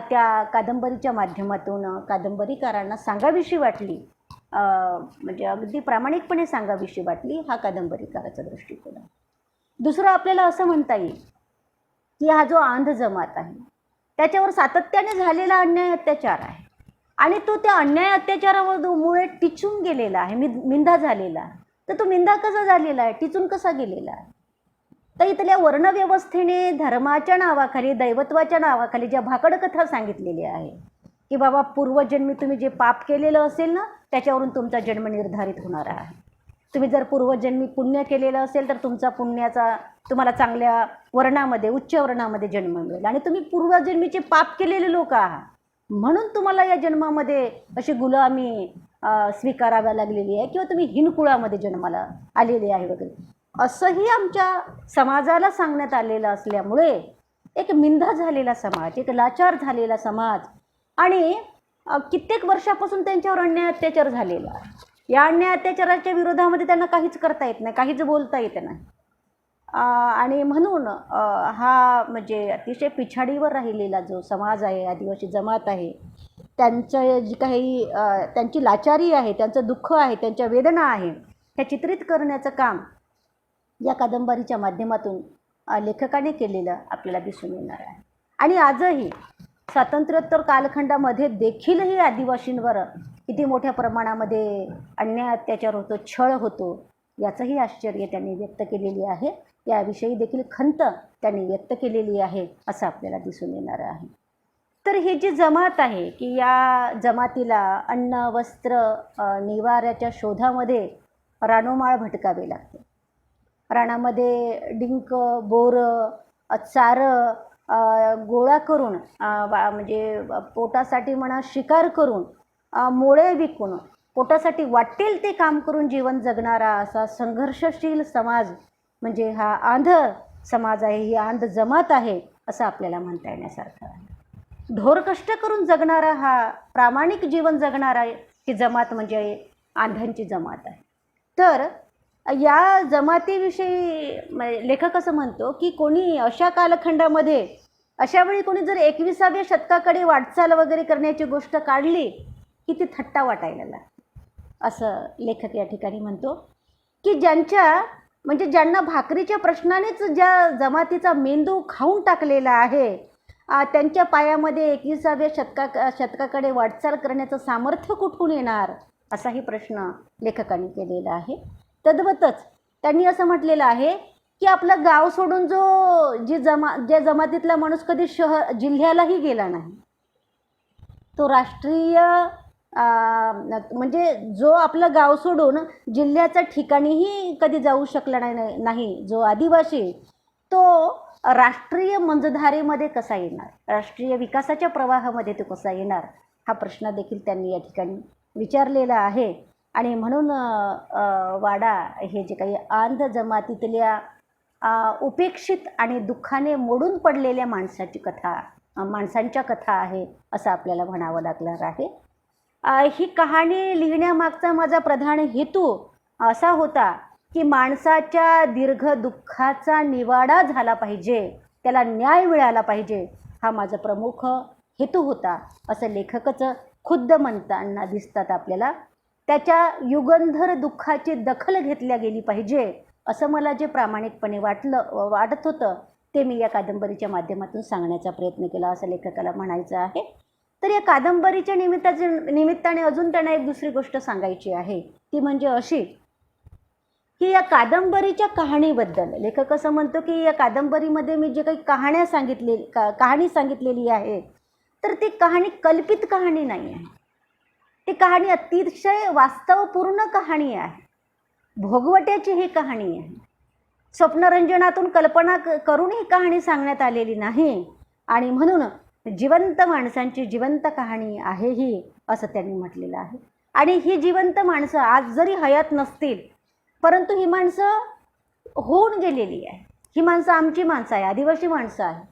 त्या कादंबरीच्या माध्यमातून कादंबरीकारांना सांगावीशी वाटली, म्हणजे अगदी प्रामाणिकपणे सांगावीशी वाटली. हा कादंबरीकाराचा दृष्टिकोन आहे. दुसरं आपल्याला असं म्हणता येईल की हा जो आंध जमात आहे त्याच्यावर सातत्याने झालेला अन्याय अत्याचार आहे आणि तो त्या अन्याय अत्याचारामुळे टिचून गेलेला आहे, मिंधा झालेला आहे. तर तो मिंधा कसा झालेला आहे, टिचून कसा गेलेला आहे, तर इथल्या वर्णव्यवस्थेने धर्माच्या नावाखाली, दैवत्वाच्या नावाखाली ज्या भाकडकथा सांगितलेल्या आहे की बाबा पूर्वजन्मी तुम्ही जे पाप केलेलं असेल ना त्याच्यावरून तुमचा जन्म निर्धारित होणार आहे. तुम्ही जर पूर्वजन्मी पुण्य केलेलं असेल तर तुमचा पुण्याचा तुम्हाला चांगल्या वर्णामध्ये, उच्च वर्णामध्ये जन्म मिळेल. आणि तुम्ही पूर्वजन्मीचे पाप केलेले लोक आहात म्हणून तुम्हाला या जन्मामध्ये अशी गुलामी स्वीकाराव्या लागलेली आहे किंवा तुम्ही हिनकुळामध्ये जन्माला आलेले आहे वगैरे, असंही आमच्या समाजाला सांगण्यात आलेलं असल्यामुळे एक मिंधा झालेला समाज, एक लाचार झालेला समाज आणि कित्येक वर्षापासून त्यांच्यावर अन्याय अत्याचार झालेला आहे. या अन्याय अत्याचाराच्या विरोधामध्ये त्यांना काहीच करता येत नाही, काहीच बोलता येत नाही. आणि म्हणून हा म्हणजे अतिशय पिछाडीवर राहिलेला जो समाज आहे, आदिवासी जमात आहे, त्यांचं जी काही त्यांची लाचारी आहे, त्यांचं दुःख आहे, त्यांच्या वेदना आहे, ह्या चित्रित करण्याचं काम या कादंबरीच्या माध्यमातून लेखकाने केलेलं आपल्याला दिसून येणार आहे. आणि आजही स्वातंत्र्योत्तर कालखंडामध्ये देखीलही आदिवासींवर किती मोठ्या प्रमाणामध्ये अन्याय अत्याचार होतो, छळ होतो, याचंही आश्चर्य त्यांनी व्यक्त केलेली आहे. याविषयी देखील खंत त्यांनी व्यक्त केलेली आहे असं आपल्याला दिसून येणार आहे. तर ही जी जमात आहे की या जमातीला अन्न, वस्त्र, निवाऱ्याच्या शोधामध्ये रानोमाळ भटकावे लागते. रानामध्ये डिंक, बोरं, चारं गोळा करून म्हणजे पोटासाठी म्हणा शिकार करून, मोळे विकून, पोटासाठी वाटेल ते काम करून जीवन जगणारा असा संघर्षशील समाज म्हणजे हा आंध समाज आहे, ही आंध जमात आहे असं आपल्याला म्हणता येण्यासारखं आहे. ढोरकष्ट करून जगणारा हा प्रामाणिक जीवन जगणारा ही जमात म्हणजे आंध्यांची जमात आहे. तर या जमातीविषयी लेखक असं म्हणतो की कोणी अशा कालखंडामध्ये अशावेळी कोणी जर 21व्या शतकाकडे वाटचाल वगैरे करण्याची गोष्ट काढली की ती थट्टा वाटायला लागते, असं लेखक या ठिकाणी म्हणतो. की म्हणजे ज्यांना भाकरीच्या प्रश्नानेच ज्या जमातीचा मेंदू खाऊन टाकलेला आहे, त्यांच्या पायामध्ये 21व्या शतकाकडे वाटचाल करण्याचं सामर्थ्य कुठून येणार, असाही प्रश्न लेखकांनी केलेला आहे. तद्वतच त्यांनी असं म्हटलेलं आहे की आपलं गाव सोडून ज्या जमातीतला माणूस कधी जिल्ह्यालाही गेला नाही, तो राष्ट्रीय म्हणजे जो आपलं गाव सोडून जिल्ह्याच्या ठिकाणीही कधी जाऊ शकला नाही जो आदिवासी, तो राष्ट्रीय मंजधारेमध्ये कसा येणार, राष्ट्रीय विकासाच्या प्रवाहामध्ये तो कसा येणार, हा प्रश्न देखील त्यांनी या ठिकाणी विचारलेला आहे. आणि म्हणून वाडा हे जे काही आंध जमातीतल्या उपेक्षित आणि दुःखाने मोडून पडलेल्या माणसांच्या कथा आहे असं आपल्याला म्हणावं लागणार आहे. ही कहाणी लिहिण्यामागचा माझा प्रधान हेतू असा होता की माणसाच्या दीर्घ दुःखाचा निवाडा झाला पाहिजे, त्याला न्याय मिळाला पाहिजे, हा माझा प्रमुख हेतू होता असं लेखकच खुद्द म्हणताना दिसतात आपल्याला. त्याच्या युगंधर दुःखाची दखल घेतल्या गेली पाहिजे असं मला जे प्रामाणिकपणे वाटत होतं ते मी या कादंबरीच्या माध्यमातून सांगण्याचा प्रयत्न केला असं लेखकाला म्हणायचं आहे. तर या कादंबरीच्या निमित्ताने अजून त्यांना एक दुसरी गोष्ट सांगायची आहे, ती म्हणजे अशी की या कादंबरीच्या कहाणीबद्दल लेखक असं म्हणतो की या कादंबरीमध्ये मी जे काही कहाणी सांगितलेली आहे तर ती कहाणी कल्पित कहाणी नाही आहे, ती कहाणी अतिशय वास्तवपूर्ण कहाणी आहे, भोगवट्याची ही कहाणी आहे. स्वप्नरंजनातून कल्पना करून ही कहाणी सांगण्यात आलेली नाही आणि म्हणून जिवंत माणसांची जिवंत कहाणी आहे ही असं त्यांनी म्हटलेलं आहे. आणि ही जिवंत माणसं आज जरी हयात नसतील परंतु ही माणसं होऊन गेलेली आहे. ही माणसं आमची माणसं आहे, आदिवासी माणसं आहे,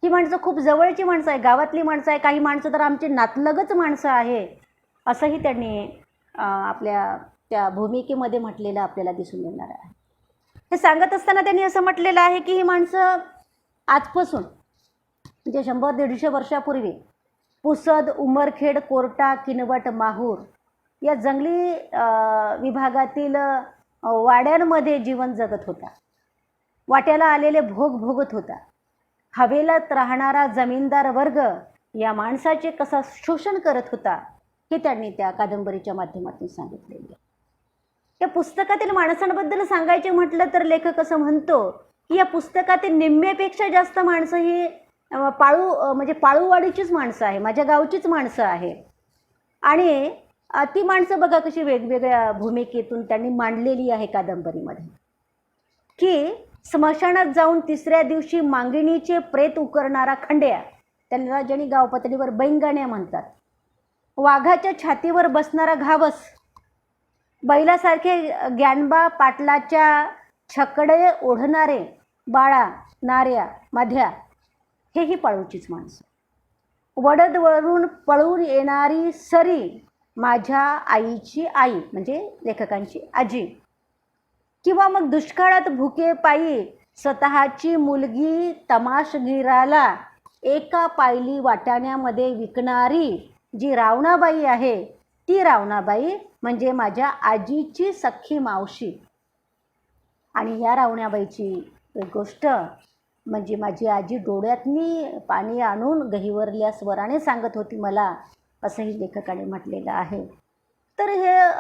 ही माणसं खूप जवळची माणसं आहे, गावातली माणसं आहे, काही माणसं तर आमची नातलगच माणसं आहे असंही त्यांनी आपल्या त्या भूमिकेमध्ये म्हटलेलं आपल्याला दिसून येणार आहे. हे सांगत असताना त्यांनी असं म्हटलेलं आहे की ही माणसं आजपासून म्हणजे 100-150 वर्षापूर्वी पुसद, उमरखेड, कोर्टा, किनवट, माहूर या जंगली विभागातील वाड्यांमध्ये जीवन जगत होता, वाट्याला आलेले भोग भोगत होता. हवेलात राहणारा जमीनदार वर्ग या माणसाचे कसा शोषण करत होता हे त्यांनी त्या कादंबरीच्या माध्यमातून सांगितलेले आहे. या पुस्तकातील माणसांबद्दल सांगायचे म्हटलं तर लेखक असं म्हणतो की या पुस्तकातील निम्म्यापेक्षा जास्त माणसं ही म्हणजे पाळूवाडीचीच माणसं आहे, माझ्या गावचीच माणसं आहे. आणि ती माणसं बघा कशी वेगवेगळ्या भूमिकेतून त्यांनी मांडलेली आहे कादंबरीमध्ये. की स्मशानात जाऊन 3ऱ्या दिवशी मांगिणीचे प्रेत उकरणारा खंड्या, त्यांना ज्यांनी गाव पातळीवर बैंगाण्या म्हणतात, वाघाच्या छातीवर बसणारा घावस, बैलासारखे ग्यानबा पाटलाच्या छकडे ओढणारे बाळा, नाऱ्या, मध्या, हेही पाळूचीच माणसं. वडदवरून पळून येणारी सरी माझ्या आईची आई म्हणजे लेखकांची आजी, किंवा मग दुष्काळात भुके पायी स्वतःची मुलगी तमाशगीराला एका पायली वाटाण्यामध्ये विकणारी जी रावणाबाई आहे, ती रावणाबाई म्हणजे माझ्या आजीची सख्खी मावशी. आणि या रावणाबाईची एक गोष्ट म्हणजे माझी आजी डोळ्यातनी पाणी आणून गहिवरल्या स्वराने सांगत होती मला, असंही लेखकाने म्हटलेलं आहे. तर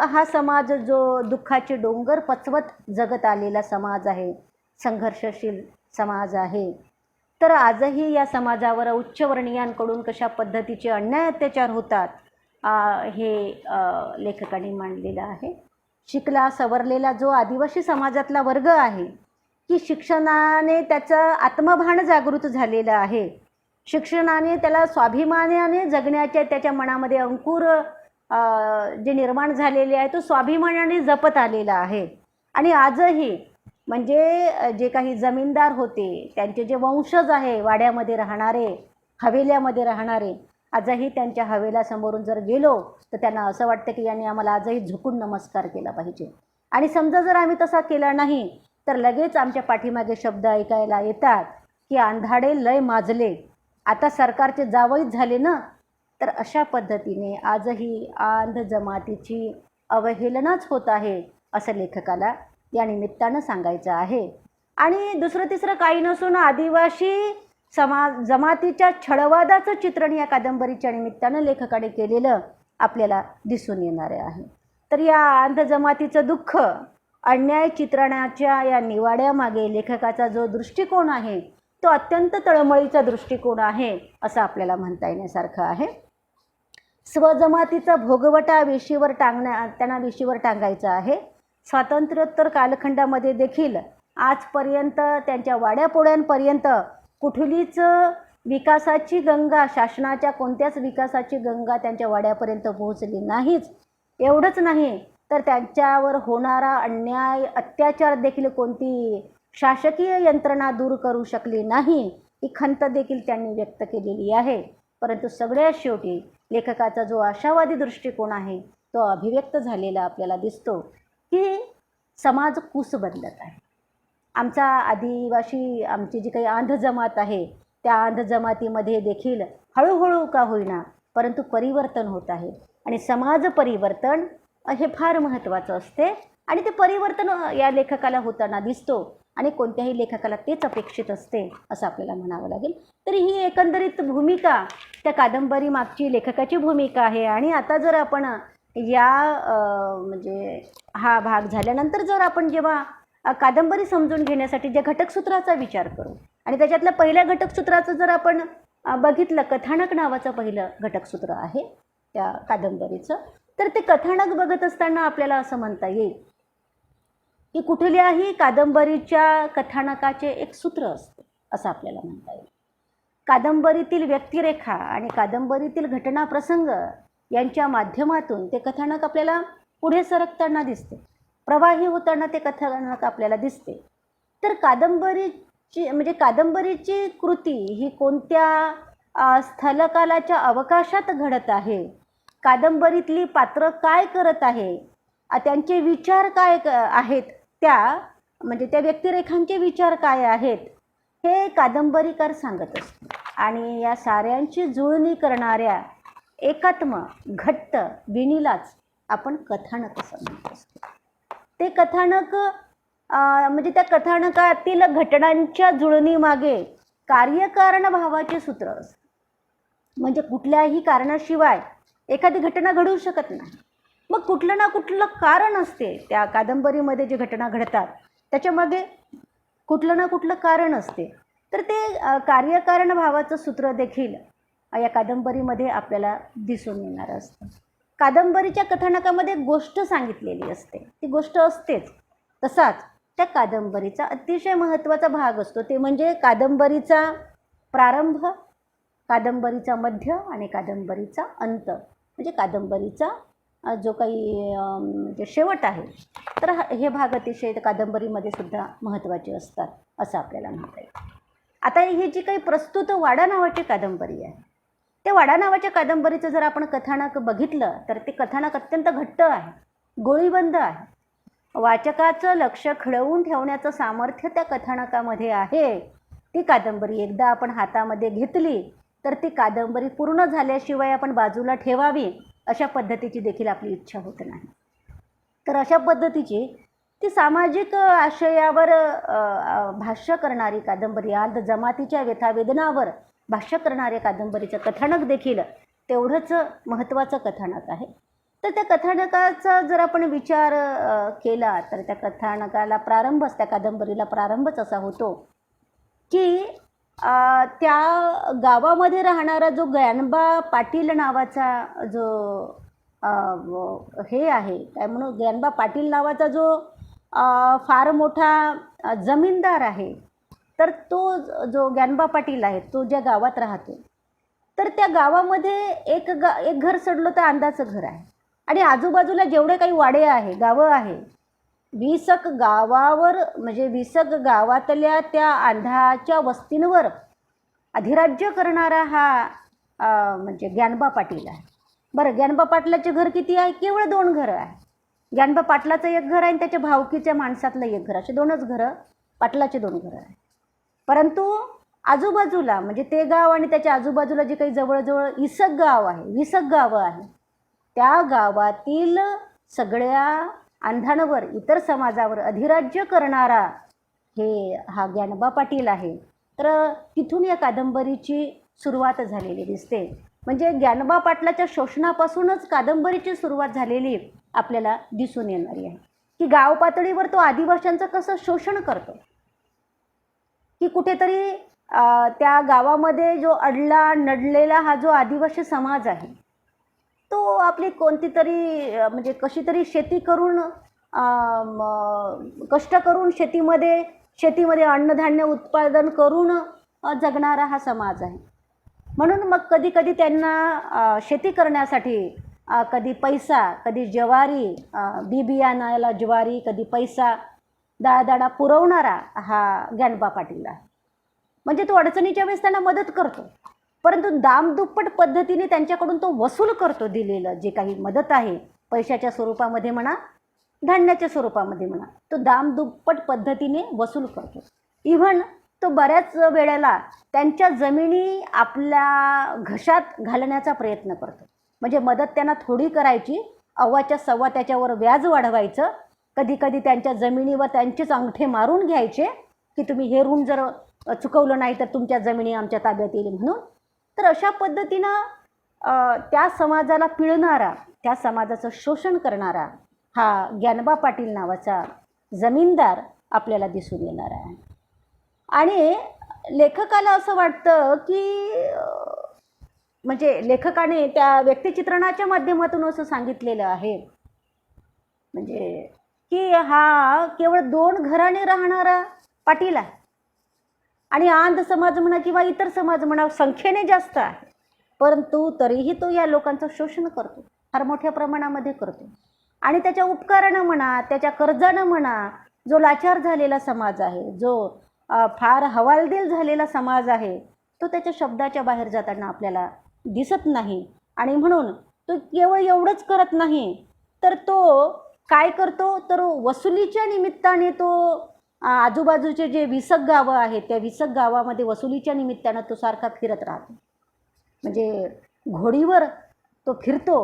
हा समाज जो दुःखाचे डोंगर पचवत जगत आलेला समाज आहे, संघर्षशील समाज आहे. तर आजही या समाजावर उच्चवर्णीयांकडून कशा पद्धतीचे अन्याय अत्याचार होतात हे लेखकाने मांडलेलं आहे. शिकला सवरलेला जो आदिवासी समाजातला वर्ग आहे की शिक्षणाने त्याचं आत्मभान जागृत झालेलं आहे, शिक्षणाने त्याला स्वाभिमानाने जगण्याच्या त्याच्या मनामध्ये अंकुर जे निर्माण झालेले आहे तो स्वाभिमानाने जपत आलेला आहे. आणि आजही म्हणजे जे काही जमीनदार होते त्यांचे जे वंशज आहे वाड्यामध्ये राहणारे, हवेल्यामध्ये राहणारे, आजही त्यांच्या हवेल्यासमोरून जर गेलो तर त्यांना असं वाटतं की यांनी आम्हाला आजही झुकून नमस्कार केला पाहिजे. आणि समजा जर आम्ही तसा केला नाही तर लगेच आमच्या पाठीमागे शब्द ऐकायला येतात की आंधाडे लय माजले, आता सरकारचे जावईच झाले ना. तर अशा पद्धतीने आजही आंध जमातीची अवहेलनाच होत आहे असं लेखकाला या निमित्तानं सांगायचं आहे. आणि दुसरं तिसरं काही नसून आदिवासी जमातीच्या छळवादाचं चित्रण या कादंबरीच्या निमित्तानं लेखकाने केलेलं आपल्याला दिसून येणारे आहे. तर या आंध जमातीचं दुःख अन्याय चित्रणाच्या या निवाड्यामागे लेखकाचा जो दृष्टिकोन आहे तो अत्यंत तळमळीचा दृष्टिकोन आहे असं आपल्याला म्हणता येण्यासारखं आहे. स्वजमातीचा भोगवटा वेशीवर त्यांना वेशीवर टांगायचा आहे. स्वातंत्र्योत्तर कालखंडामध्ये देखील आजपर्यंत त्यांच्या वाड्यापोड्यांपर्यंत कुठलीच विकासाची गंगा, शासनाच्या कोणत्याच विकासाची गंगा त्यांच्या वाड्यापर्यंत पोहोचली नाहीच. एवढंच नाही तर त्यांच्यावर होणारा अन्याय अत्याचार देखील कोणती शासकीय यंत्रणा दूर करू शकली नाही, ही खंत देखील त्यांनी व्यक्त केलेली आहे. परंतु सगळ्यात शेवटी लेखकाचा जो आशावादी दृष्टिकोन आहे तो अभिव्यक्त झालेला आपल्याला दिसतो की समाज कूस बदलत आहे. आमचा आमची जी काही आंध जमात आहे त्या आंध जमातीमध्ये देखील हळूहळू का होईना परंतु परिवर्तन होत आहे. आणि समाज परिवर्तन हे फार महत्त्वाचं असते आणि ते परिवर्तन या लेखकाला होताना दिसतो आणि कोणत्याही लेखकाला तेच अपेक्षित असते असं आपल्याला म्हणावं लागेल. तरी ही एकंदरीत भूमिका त्या कादंबरी मागची लेखकाची भूमिका आहे. आणि आता जर आपण या म्हणजे हा भाग झाल्यानंतर जर आपण जेव्हा कादंबरी समजून घेण्यासाठी ज्या घटकसूत्राचा विचार करू आणि त्याच्यातल्या पहिल्या घटकसूत्राचं जर आपण बघितलं, कथानक नावाचं पहिलं घटकसूत्र आहे त्या कादंबरीचं, तर ते कथानक बघत असताना आपल्याला असं म्हणता येईल की कुठल्याही कादंबरीच्या कथानकाचे एक सूत्र असते असं आपल्याला म्हणता येईल. कादंबरीतील व्यक्तिरेखा आणि कादंबरीतील घटना प्रसंग यांच्या माध्यमातून ते कथानक आपल्याला पुढे सरकताना दिसते, प्रवाही होताना ते कथानक आपल्याला दिसते. तर कादंबरीची कृती ही कोणत्या स्थलकालाच्या अवकाशात घडत आहे, कादंबरीतली पात्र काय करत आहे, त्यांचे विचार काय आहेत, त्या व्यक्तिरेखांचे विचार काय आहेत, हे कादंबरीकार सांगत असतो. आणि या साऱ्यांची जुळणी करणाऱ्या एकात्म घट्ट विणीलाच आपण कथानक असं म्हणत असतो. ते कथानक त्या कथानकातील घटनांच्या जुळणीमागे कार्यकारण भावाचे सूत्र असते. म्हणजे कुठल्याही कारणाशिवाय एखादी घटना घडू शकत नाही. मग कुठलं ना कुठलं कारण असते. त्या कादंबरीमध्ये जे घटना घडतात त्याच्यामागे कुठलं ना कुठलं कारण असते. तर ते कार्यकारण भावाचं सूत्र देखील या कादंबरीमध्ये आपल्याला दिसून येणार असतं. कादंबरीच्या कथानकामध्ये गोष्ट सांगितलेली असते, ती गोष्ट असतेच. तसाच त्या कादंबरीचा अतिशय महत्त्वाचा भाग असतो, ते म्हणजे कादंबरीचा प्रारंभ, कादंबरीचा मध्य आणि कादंबरीचा अंत. म्हणजे कादंबरीचा जो काही म्हणजे शेवट आहे. तर हे भाग अतिशय कादंबरीमध्ये सुद्धा महत्त्वाचे असतात असं आपल्याला म्हणता येईल. आता ही जी काही प्रस्तुत वाडा नावाची कादंबरी आहे ते वाडा नावाच्या कादंबरीचं जर आपण कथानक बघितलं तर ते कथानक अत्यंत घट्ट आहे, गोळीबंद आहे. वाचकाचं लक्ष खिळवून ठेवण्याचं सामर्थ्य त्या कथानकामध्ये आहे. ती कादंबरी एकदा आपण हातामध्ये घेतली तर ती कादंबरी पूर्ण झाल्याशिवाय आपण बाजूला ठेवावी अशा पद्धतीची देखील आपली इच्छा होत नाही. तर अशा पद्धतीची ती सामाजिक आशयावर भाष्य करणारी कादंबरी, आंध जमातीच्या व्यथावेदनावर भाष्य करणाऱ्या कादंबरीचं कथानक देखील तेवढंच महत्त्वाचं कथानक आहे. तर त्या कथानकाचा जर आपण विचार केला तर त्या कथानकाला प्रारंभच, त्या कादंबरीला प्रारंभच असा होतो की त्या गावामध्ये राहणारा जो ज्ञानबा पाटील नावाचा जो हे आहे, काय म्हणू, ज्ञानबा पाटील नावाचा जो फार मोठा जमीनदार आहे, तर तो जो ज्ञानबा पाटील आहे तो ज्या गावात राहतो, तर त्या गावामध्ये एक घर सोडलं तर अंधाचं घर आहे आणि आजूबाजूला जेवढे काही वाडे आहे, गावं आहे, 20 गावावर म्हणजे 20 गावातल्या त्या अंधाच्या वस्तींवर अधिराज्य करणारा हा म्हणजे ज्ञानबा पाटील आहे. बरं, ज्ञानबा पाटलाचे घर किती आहे? केवळ 2 घरं आहे. ज्ञानबा पाटलाचं एक घर आहे आणि त्याच्या भावकीच्या माणसातलं एक घर, असे 2च घरं, पाटलाचे 2 घरं आहे. परंतु आजूबाजूला म्हणजे ते गाव आणि त्याच्या आजूबाजूला जे काही जवळजवळ 20 गाव आहे, 20 गावं आहे, त्या गावातील सगळ्या अंधांवर, इतर समाजावर अधिराज्य करणारा हा ज्ञानबा पाटील आहे. तर तिथून या कादंबरीची सुरुवात झालेली दिसते. म्हणजे ज्ञानबा पाटलाच्या शोषणापासूनच कादंबरीची सुरुवात झालेली आपल्याला दिसून येणारी आहे की गाव पातळीवर तो आदिवासींचं कसं शोषण करतो, की कुठेतरी त्या गावामध्ये जो अडला नडलेला हा जो आदिवासी समाज आहे तो आपली कोणती तरी म्हणजे कशी तरी शेती करून कष्ट करून शेतीमध्ये अन्नधान्य उत्पादन करून जगणारा हा समाज आहे. म्हणून मग कधी कधी त्यांना शेती करण्यासाठी कधी पैसा, कधी ज्वारी, बियाणाला ज्वारी, कधी पैसा, दाळा पुरवणारा हा ज्ञानबा पाटील आहे. म्हणजे तो अडचणीच्या वेळेस त्यांना मदत करतो, परंतु दामदुप्पट पद्धतीने त्यांच्याकडून तो वसूल करतो. दिलेलं जे काही मदत आहे, पैशाच्या स्वरूपामध्ये म्हणा, धान्याच्या स्वरूपामध्ये म्हणा, तो दामदुप्पट पद्धतीने वसूल करतो. इव्हन तो बऱ्याच वेळेला त्यांच्या जमिनी आपल्या घशात घालण्याचा प्रयत्न करतो. म्हणजे मदत त्यांना थोडी करायची, अव्वाच्या सव्वा त्याच्यावर व्याज वाढवायचं, कधी कधी त्यांच्या जमिनीवर त्यांचेच अंगठे मारून घ्यायचे की तुम्ही हे ऋण जर चुकवलं नाही तर तुमच्या जमिनी आमच्या ताब्यात येईल म्हणून. तर अशा पद्धतीनं त्या समाजाला पिळणारा, त्या समाजाचं शोषण करणारा हा ज्ञानबा पाटील नावाचा जमीनदार आपल्याला दिसून येणार आहे. आणि लेखकाला असं वाटतं की म्हणजे लेखकाने त्या व्यक्तिचित्रणाच्या माध्यमातून असं सांगितलेलं आहे म्हणजे की हा केवळ 2 घराने राहणारा पाटील आहे आणि आंध समाज म्हणा किंवा इतर समाज म्हणा संख्येने जास्त आहे, परंतु तरीही तो या लोकांचं शोषण करतो, फार मोठ्या प्रमाणामध्ये करतो. आणि त्याच्या उपकारानं म्हणा, त्याच्या कर्जानं म्हणा, जो लाचार झालेला समाज आहे, जो फार हवालदिल झालेला समाज आहे, तो त्याच्या शब्दाच्या बाहेर जाताना आपल्याला दिसत नाही. आणि म्हणून तो केवळ एवढंच करत नाही, तर तो काय करतो, तर वसुलीच्या निमित्ताने तो आजूबाजूचे जे 20 गावं आहेत त्या 20 गावामध्ये वसुलीच्या निमित्तानं तो सारखा फिरत राहतो. म्हणजे घोडीवर तो फिरतो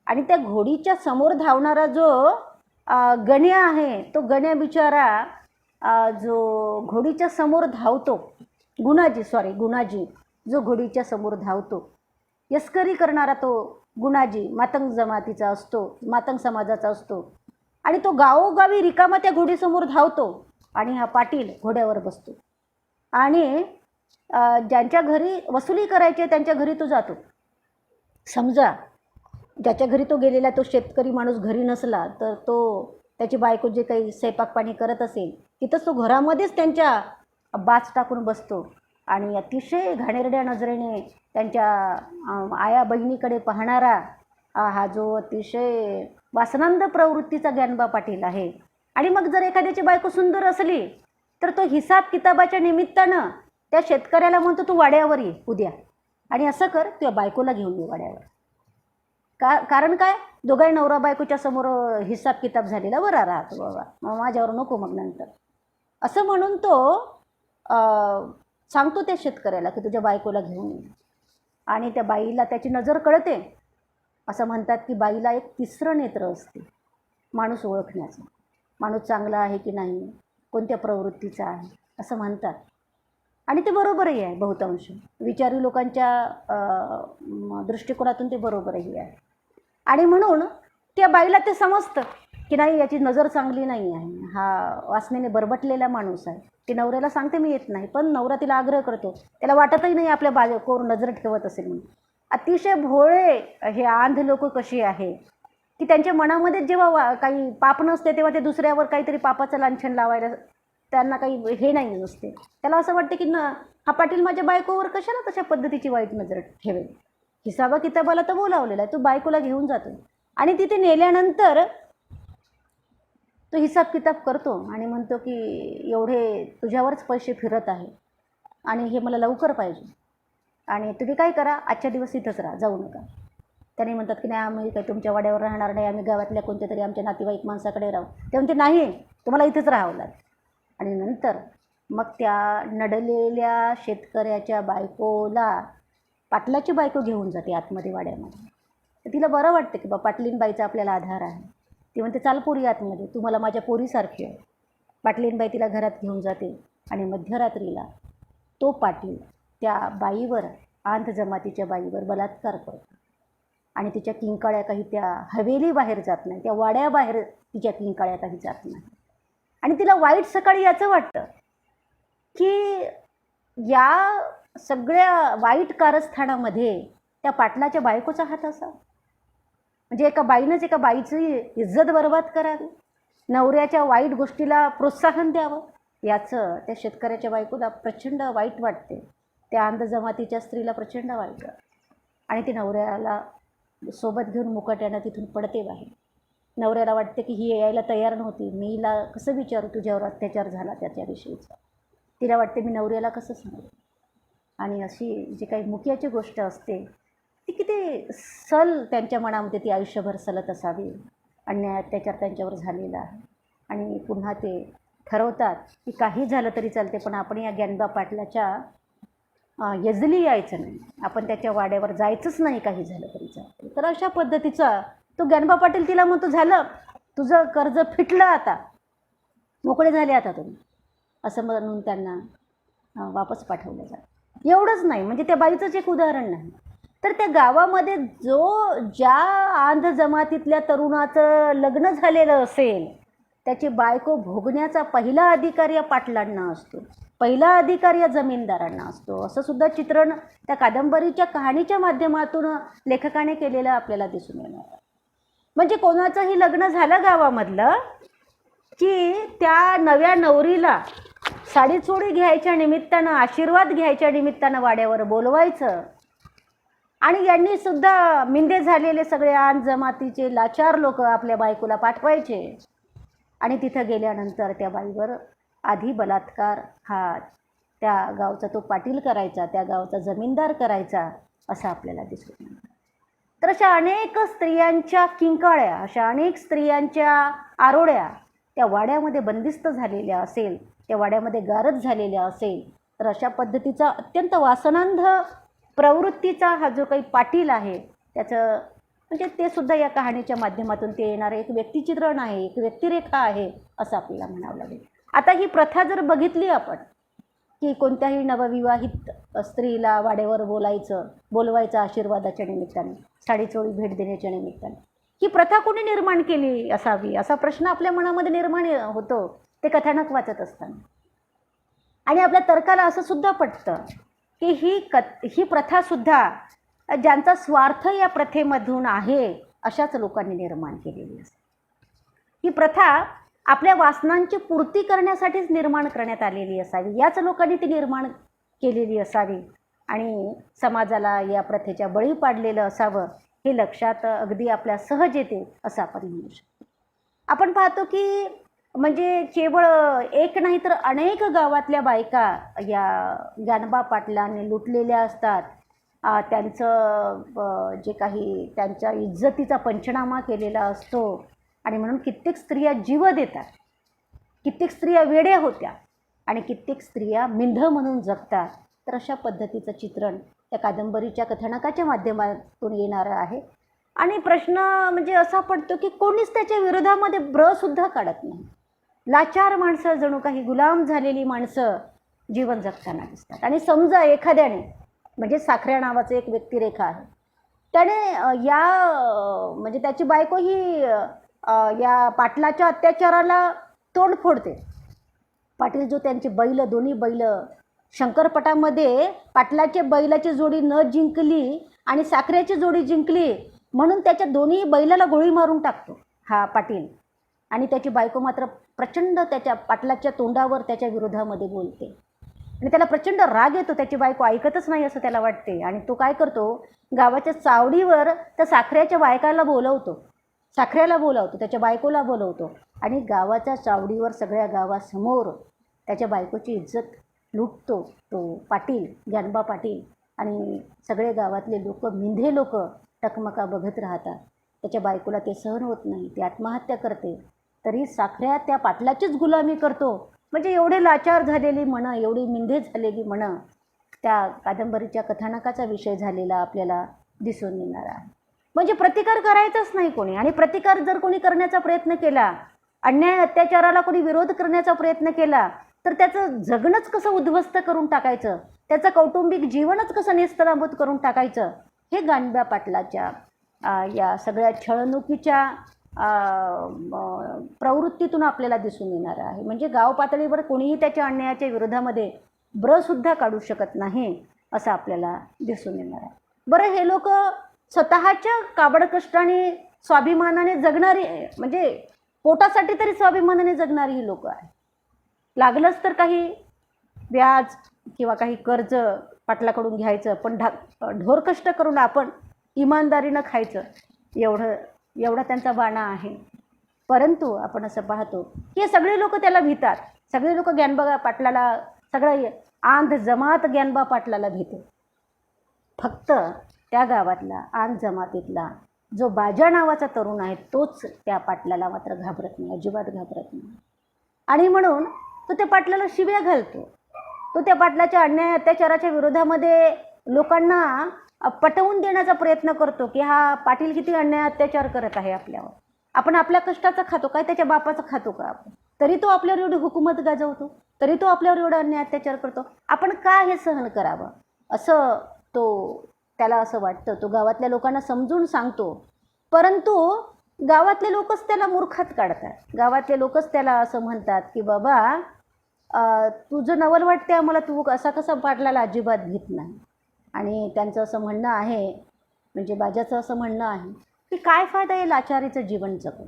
आणि त्या घोडीच्या समोर धावणारा जो गण्या आहे, तो गण्या बिचारा जो घोडीच्या समोर धावतो, गुणाजी जो घोडीच्या समोर धावतो, यस्करी करणारा तो गुणाजी मातंग जमातीचा असतो, मातंग समाजाचा असतो. आणि तो गावोगावी रिकामा त्या घोडीसमोर धावतो आणि हा पाटील घोड्यावर बसतो आणि ज्यांच्या घरी वसुली करायची त्यांच्या घरी तो जातो. समजा ज्याच्या घरी तो गेलेला तो शेतकरी माणूस घरी नसला तर तो त्याची बायको जे काही स्वयंपाक पाणी करत असेल तिथंच तो घरामध्येच त्यांच्या बाच टाकून बसतो आणि अतिशय घाणेरड्या नजरेने त्यांच्या आया बहिणीकडे पाहणारा हा जो अतिशय वासनांध प्रवृत्तीचा ज्ञानबा पाटील आहे. आणि मग जर एखाद्याची बायको सुंदर असली तर तो हिसाब किताबाच्या निमित्तानं त्या शेतकऱ्याला म्हणतो तू वाड्यावर ये उद्या, आणि असं कर, तुझ्या बायकोला घेऊन ये वाड्यावर. कारण काय, दोघाही नवरा बायकोच्या समोर हिसाब किताब झालेला बरा राहतो बाबा, मग माझ्यावर नको मग नंतर. असं म्हणून तो सांगतो त्या शेतकऱ्याला की तुझ्या बायकोला घेऊन ये. आणि त्या बाईला त्याची नजर कळते. असं म्हणतात की बाईला एक तिसरं नेत्र असते माणूस ओळखण्याचं. माणूस चांगला आहे की नाही, कोणत्या प्रवृत्तीचा आहे असं म्हणतात. आणि ते बरोबरही आहे बहुतांश. विचारी लोकांच्या दृष्टिकोनातून ते बरोबरही आहे. आणि म्हणून त्या बाईला ते समजतं की नाही, याची नजर चांगली नाही आहे, हा वासनेने बरबटलेला माणूस आहे. ती नवऱ्याला सांगते मी येत नाही, पण नवरा तिला आग्रह करतो. त्याला वाटतही नाही आपल्या बायकोवर नजर ठेवत असेल म्हणून. अतिशय भोळे हे आंध लोक कशी आहे की त्यांच्या मनामध्ये जेव्हा काही पाप नसते तेव्हा ते दुसऱ्यावर काहीतरी पापाचं लांछन लावायला त्यांना काही हे नाही नसते. त्याला असं वाटते की हा पाटील माझ्या बायकोवर कशाला तशा पद्धतीची वाईट नजर ठेवेल. हिसाबा किताबाला तर बोलावलेला आहे, तो बायकोला घेऊन जातो. आणि तिथे नेल्यानंतर तो हिसाब किताब करतो आणि म्हणतो की एवढे तुझ्यावरच पैसे फिरत आहे आणि हे मला लवकर पाहिजे, आणि तुम्ही काय करा, आजच्या दिवस इथंच राहा, जाऊ नका. त्याने म्हणतात की नाही, आम्ही काही तुमच्या वाड्यावर राहणार नाही, आम्ही गावातल्या कोणत्या तरी आमच्या नातेवाईक माणसाकडे राहू. ते म्हणते नाही, तुम्हाला इथंच राहावं लागेल. आणि नंतर मग त्या नडलेल्या शेतकऱ्याच्या बायकोला पाटलाची बायको घेऊन जाते आतमध्ये वाड्यामध्ये. तर तिला बरं वाटतं की बा पाटलीनबाईचा आपल्याला आधार आहे. ती म्हणते चाल पोरी आतमध्ये, तू मला माझ्या पोरीसारखी आहे. पाटलीनबाई तिला घरात घेऊन जाते आणि मध्यरात्रीला तो पाटील त्या बाईवर, आंध जमातीच्या बाईवर बलात्कार करतो. आणि तिच्या किंकाळ्या काही त्या हवेलीबाहेर जात नाही, त्या वाड्याबाहेर तिच्या किंकाळ्या काही जात नाही. आणि तिला वाईट सकाळी याचं वाटतं की या सगळ्या वाईट कारस्थानामध्ये त्या पाटलाच्या बायकोचा हात असावा. म्हणजे एका बाईनंच एका बाईची इज्जत बर्बाद करावी, नवऱ्याच्या वाईट गोष्टीला प्रोत्साहन द्यावं, याचं त्या शेतकऱ्याच्या बायकोला प्रचंड वाईट वाटते. त्या अंध जमातीच्या स्त्रीला प्रचंड वाईट वाटतं. आणि ती नवऱ्याला सोबत घेऊन मुकाट्यानं तिथून पडते बाहेर. नवऱ्याला वाटते की ही यायला तयार नव्हती, मी हिला कसं विचारू तुझ्यावर अत्याचार झाला त्याच्याविषयीचा. तिला वाटते मी नवऱ्याला कसं सांगू. आणि अशी जी काही मुक्याची गोष्ट असते ती किती सल त्यांच्या मनामध्ये ती आयुष्यभर सलत असावी. अन्याय अत्याचार त्यांच्यावर झालेला आहे. आणि पुन्हा ते ठरवतात की काही झालं तरी चालते, पण आपण या ज्ञानबा पाटलाच्या यजली यायचं नाही, आपण त्याच्या वाड्यावर जायचंच नाही, काही झालं तरी चालते. तर अशा पद्धतीचा तो ज्ञानबा पाटील तिला म्हणतो, झालं तुझं कर्ज फिटलं, आता मोकळे झाले आता तुम्ही, असं म्हणून त्यांना वापस पाठवलं जातं. एवढंच नाही, म्हणजे त्या बाईचंच एक उदाहरण नाही, तर त्या गावामध्ये ज्या आंध जमातीतल्या तरुणाचं लग्न झालेलं असेल त्याची बायको भोगण्याचा पहिला अधिकार या पाटलांना असतो, पहिला अधिकार या जमीनदारांना असतो. असं सुद्धा चित्रण त्या कादंबरीच्या कहाणीच्या माध्यमातून लेखकाने केलेलं आपल्याला दिसून येणार. म्हणजे कोणाचंही लग्न झालं गावामधलं की त्या नव्या नवरीला साडीचोळी घ्यायच्या निमित्तानं, आशीर्वाद घ्यायच्या निमित्तानं वाड्यावर बोलवायचं. आणि यांनी सुद्धा मिंदे झालेले सगळे आंध जमातीचे लाचार लोक आपल्या बायकोला पाठवायचे. आणि तिथं गेल्यानंतर त्या बाईवर आधी बलात्कार हा त्या गावचा तो पाटील करायचा, त्या गावचा जमीनदार करायचा, असं आपल्याला दिसून येतं. तर अशा अनेक स्त्रियांच्या किंकाळ्या, अशा अनेक स्त्रियांच्या आरोड्या त्या वाड्यामध्ये बंदिस्त झालेल्या असेल, त्या वाड्यामध्ये गारद झालेल्या असेल, तर अशा पद्धतीचा अत्यंत वासनांध प्रवृत्तीचा हा जो काही पाटील आहे त्याचं म्हणजे ते सुद्धा या कहाणीच्या माध्यमातून ते येणारं एक व्यक्तिचित्रण आहे, एक व्यक्तिरेखा आहे, असं आपल्याला म्हणावं लागेल. आता ही प्रथा जर बघितली आपण की कोणत्याही नवविवाहित स्त्रीला वाड्यावर बोलवायचं आशीर्वादाच्या निमित्ताने, साडीचोळी भेट देण्याच्या निमित्ताने, ही प्रथा कोणी निर्माण केली असावी असा प्रश्न आपल्या मनामध्ये निर्माण होतो ते कथानक वाचत असताना. आणि आपल्या तर्काला असं सुद्धा पटतं की ही प्रथासुद्धा ज्यांचा स्वार्थ या प्रथेमधून आहे अशाच लोकांनी निर्माण केलेली असते. ही प्रथा आपल्या वासनांची पूर्ती करण्यासाठीच निर्माण करण्यात आलेली असावी, याच लोकांनी ती निर्माण केलेली असावी आणि समाजाला या प्रथेच्या बळी पाडलेलं असावं हे लक्षात अगदी आपल्या सहज येते असं आपण म्हणू शकतो. आपण पाहतो की म्हणजे केवळ एक नाही तर अनेक गावातल्या बायका या ज्ञानबा पाटलांनी लुटलेल्या असतात. त्यांचं जे काही त्यांच्या इज्जतीचा पंचनामा केलेला असतो आणि म्हणून कित्येक स्त्रिया जीव देतात, कित्येक स्त्रिया वेड्या होत्या आणि कित्येक स्त्रिया मिंध म्हणून जगतात. तर अशा पद्धतीचं चित्रण त्या कादंबरीच्या कथानकाच्या माध्यमातून येणारं आहे. आणि प्रश्न म्हणजे असा पडतो की कोणीच त्याच्या विरोधामध्ये ब्रसुद्धा काढत नाही. लाचार माणसं, जणू काही गुलाम झालेली माणसं जीवन जगताना दिसतात. आणि समजा एखाद्याने, म्हणजे साखऱ्या नावाचं एक व्यक्तिरेखा आहे, त्याने म्हणजे त्याची बायको ही या पाटलाच्या अत्याचाराला तोंड फोडते. पाटील जो त्यांची बैल, दोन्ही बैल शंकरपटामध्ये पाटलाच्या बैलाची जोडी न जिंकली आणि साखरेची जोडी जिंकली म्हणून त्याच्या दोन्ही बैलाला गोळी मारून टाकतो हा पाटील. आणि त्याची बायको मात्र प्रचंड त्याच्या पाटलाच्या तोंडावर त्याच्या विरोधामध्ये बोलते आणि त्याला प्रचंड राग येतो. त्याची बायको ऐकतच नाही असं त्याला वाटते आणि तो काय करतो, गावाच्या चावडीवर त्या साखऱ्याच्या बायकाला बोलवतो, साखऱ्याला बोलावतो, त्याच्या बायकोला बोलवतो आणि गावाच्या चावडीवर सगळ्या गावासमोर त्याच्या बायकोची इज्जत लुटतो तो पाटील, ज्ञानबा पाटील. आणि सगळे गावातले लोक, मिंधे लोक टकमका बघत राहतात. त्याच्या बायकोला ते सहन होत नाही, ती आत्महत्या करते. तरी साखऱ्या त्या पाटलाचीच गुलामी करतो. म्हणजे एवढे लाचार झालेली मनं, एवढी मिंधे झालेली मनं त्या कादंबरीच्या कथानकाचा विषय झालेला आपल्याला दिसून येणार आहे. म्हणजे प्रतिकार करायचाच नाही कोणी. आणि प्रतिकार जर कोणी करण्याचा प्रयत्न केला, अन्याय अत्याचाराला कोणी विरोध करण्याचा प्रयत्न केला, तर त्याचं जगणंच कसं उद्ध्वस्त करून टाकायचं, त्याचं कौटुंबिक जीवनच कसं नेस्तनाबूत करून टाकायचं, हे ज्ञानबा पाटलाच्या या सगळ्या छळणुकीच्या प्रवृत्तीतून आपल्याला दिसून येणार आहे. म्हणजे गाव पातळीवर कोणीही त्याच्या अन्यायाच्या विरोधामध्ये ब्रसुद्धा काढू शकत नाही असं आपल्याला दिसून येणार आहे. बरं, हे लोक स्वतःच्या काबड कष्टाने स्वाभिमानाने जगणारी, म्हणजे पोटासाठी तरी स्वाभिमानाने जगणारी ही लोक आहेत. लागलंच तर काही व्याज किंवा काही कर्ज पाटलाकडून घ्यायचं, पण ढोर कष्ट करून आपण इमानदारीनं खायचं, एवढा त्यांचा बाणा आहे. परंतु आपण असं पाहतो की हे सगळे लोक त्याला भितात. सगळे लोक ज्ञानबा पाटलाला, सगळं आंध जमात ज्ञानबा पाटलाला भिते. फक्त त्या गावातला आंध जमातीतला जो बाजा नावाचा तरुण आहे तोच त्या पाटलाला मात्र घाबरत नाही, अजिबात घाबरत नाही. आणि म्हणून तो त्या पाटलाला शिव्या घालतो. तो त्या पाटलाच्या अन्याय अत्याचाराच्या विरोधामध्ये लोकांना पटवून देण्याचा प्रयत्न करतो की हा पाटील किती अन्याय अत्याचार करत आहे आपल्यावर, आपण आपल्या कष्टाचं खातो काय, त्याच्या बापाचं खातो का आपण, तरी तो आपल्यावर एवढी हुकूमत गाजवतो, तरी तो आपल्यावर एवढा अन्याय अत्याचार करतो, आपण का हे सहन करावं, असं त्याला असं वाटतं. तो गावातल्या लोकांना समजून सांगतो. परंतु गावातले लोकच त्याला मूर्खात काढतात. गावातले लोकच त्याला असं म्हणतात की बाबा तुझं नवल वाटते आम्हाला, तू असा कसा पाटलाला अजिबात भीत नाही. आणि त्यांचं असं म्हणणं आहे, म्हणजे बाजाचं असं म्हणणं आहे की काय फायदा आहे लाचारीचं जीवन जगून,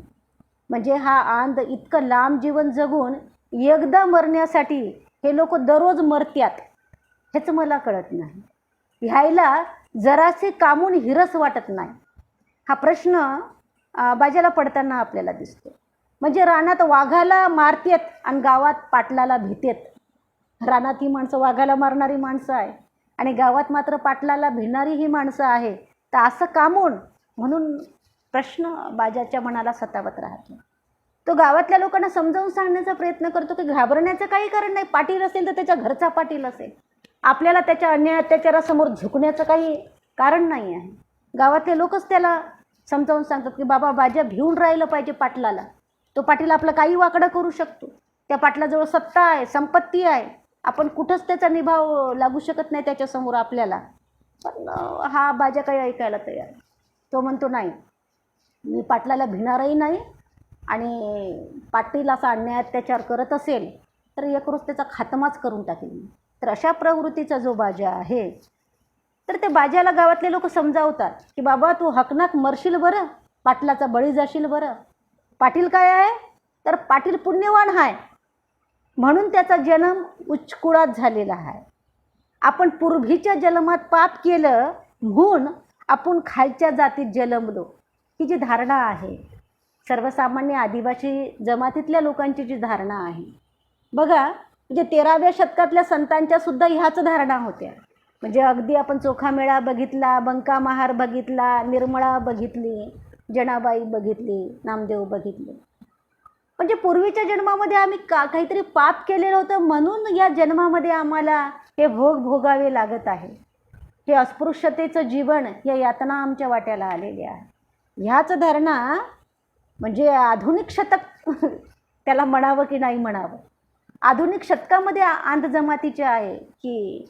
म्हणजे हा आंध इतकं लांब जीवन जगून एकदा मरण्यासाठी हे लोक दररोज मरत्यात, हेच मला कळत नाही. ह्यायला जरासे कामून हिरस वाटत नाही. हा प्रश्न बाजाला पडताना आपल्याला दिसतो. म्हणजे रानात वाघाला मारतेत आणि गावात पाटलाला भीतेत. रानात ही माणसं वाघाला मारणारी माणसं आहे आणि गावात मात्र पाटलाला भिणारी ही माणसं आहे. तर असं कामून, म्हणून प्रश्न बाजाच्या मनाला सतावत राहतो. तो गावातल्या लोकांना समजावून सांगण्याचा प्रयत्न करतो की घाबरण्याचं काही कारण नाही. पाटील असेल तर त्याच्या घरचा पाटील असेल, आपल्याला त्याच्या अन्याय अत्याचारासमोर झुकण्याचं काही कारण नाही आहे. गावातले लोकच त्याला समजावून सांगतात की बाबा बाजा भिवून राहिलं पाहिजे पाटलाला, तो पाटील आपलं काही वाकडं करू शकतो, त्या पाटलाजवळ सत्ता आहे, संपत्ती आहे, आपण कुठंच त्याचा निभाव लागू शकत नाही त्याच्यासमोर आपल्याला. पण हा बाजा काही ऐकायला तयार. तो म्हणतो नाही, मी पाटलाला भिणारही नाही आणि पाटील असा अन्याय अत्याचार करत असेल तर एकरोज त्याचा खात्माच करून टाकेल. तर अशा प्रवृत्तीचा जो बाजा आहे, तर ते बाजाला गावातले लोक समजावतात की बाबा तू हकनाक मरशील बरं, पाटलाचा बळी जाशील बरं. पाटील काय आहे, तर पाटील पुण्यवान आहे म्हणून त्याचा जन्म उच्चकुळात झालेला आहे. आपण पूर्वीच्या जन्मात पाप केलं म्हणून आपण खालच्या जातीत जन्मलो, ही जी धारणा आहे सर्वसामान्य आदिवासी जमातीतल्या लोकांची जी धारणा आहे बघा, म्हणजे 13व्या शतकातल्या संतांच्या सुद्धा ह्याच धारणा होत्या म्हणजे अगदी आपण चोखामेळा बघितला, बंका महार बघितला, निर्मळा बघितली, जनाबाई बघितली, नामदेव बघितले. म्हणजे पूर्वीच्या जन्मामध्ये आम्ही काहीतरी पाप केलेलं होतं म्हणून या जन्मामध्ये आम्हाला हे भोग भोगावे लागत आहे. हे अस्पृश्यतेचं जीवन, या यातना आमच्या वाट्याला आलेली आहे. ह्याच धारणा म्हणजे आधुनिक शतक त्याला म्हणावं की नाही म्हणावं, आधुनिक शतकामध्ये अंध जमातीचे आहे की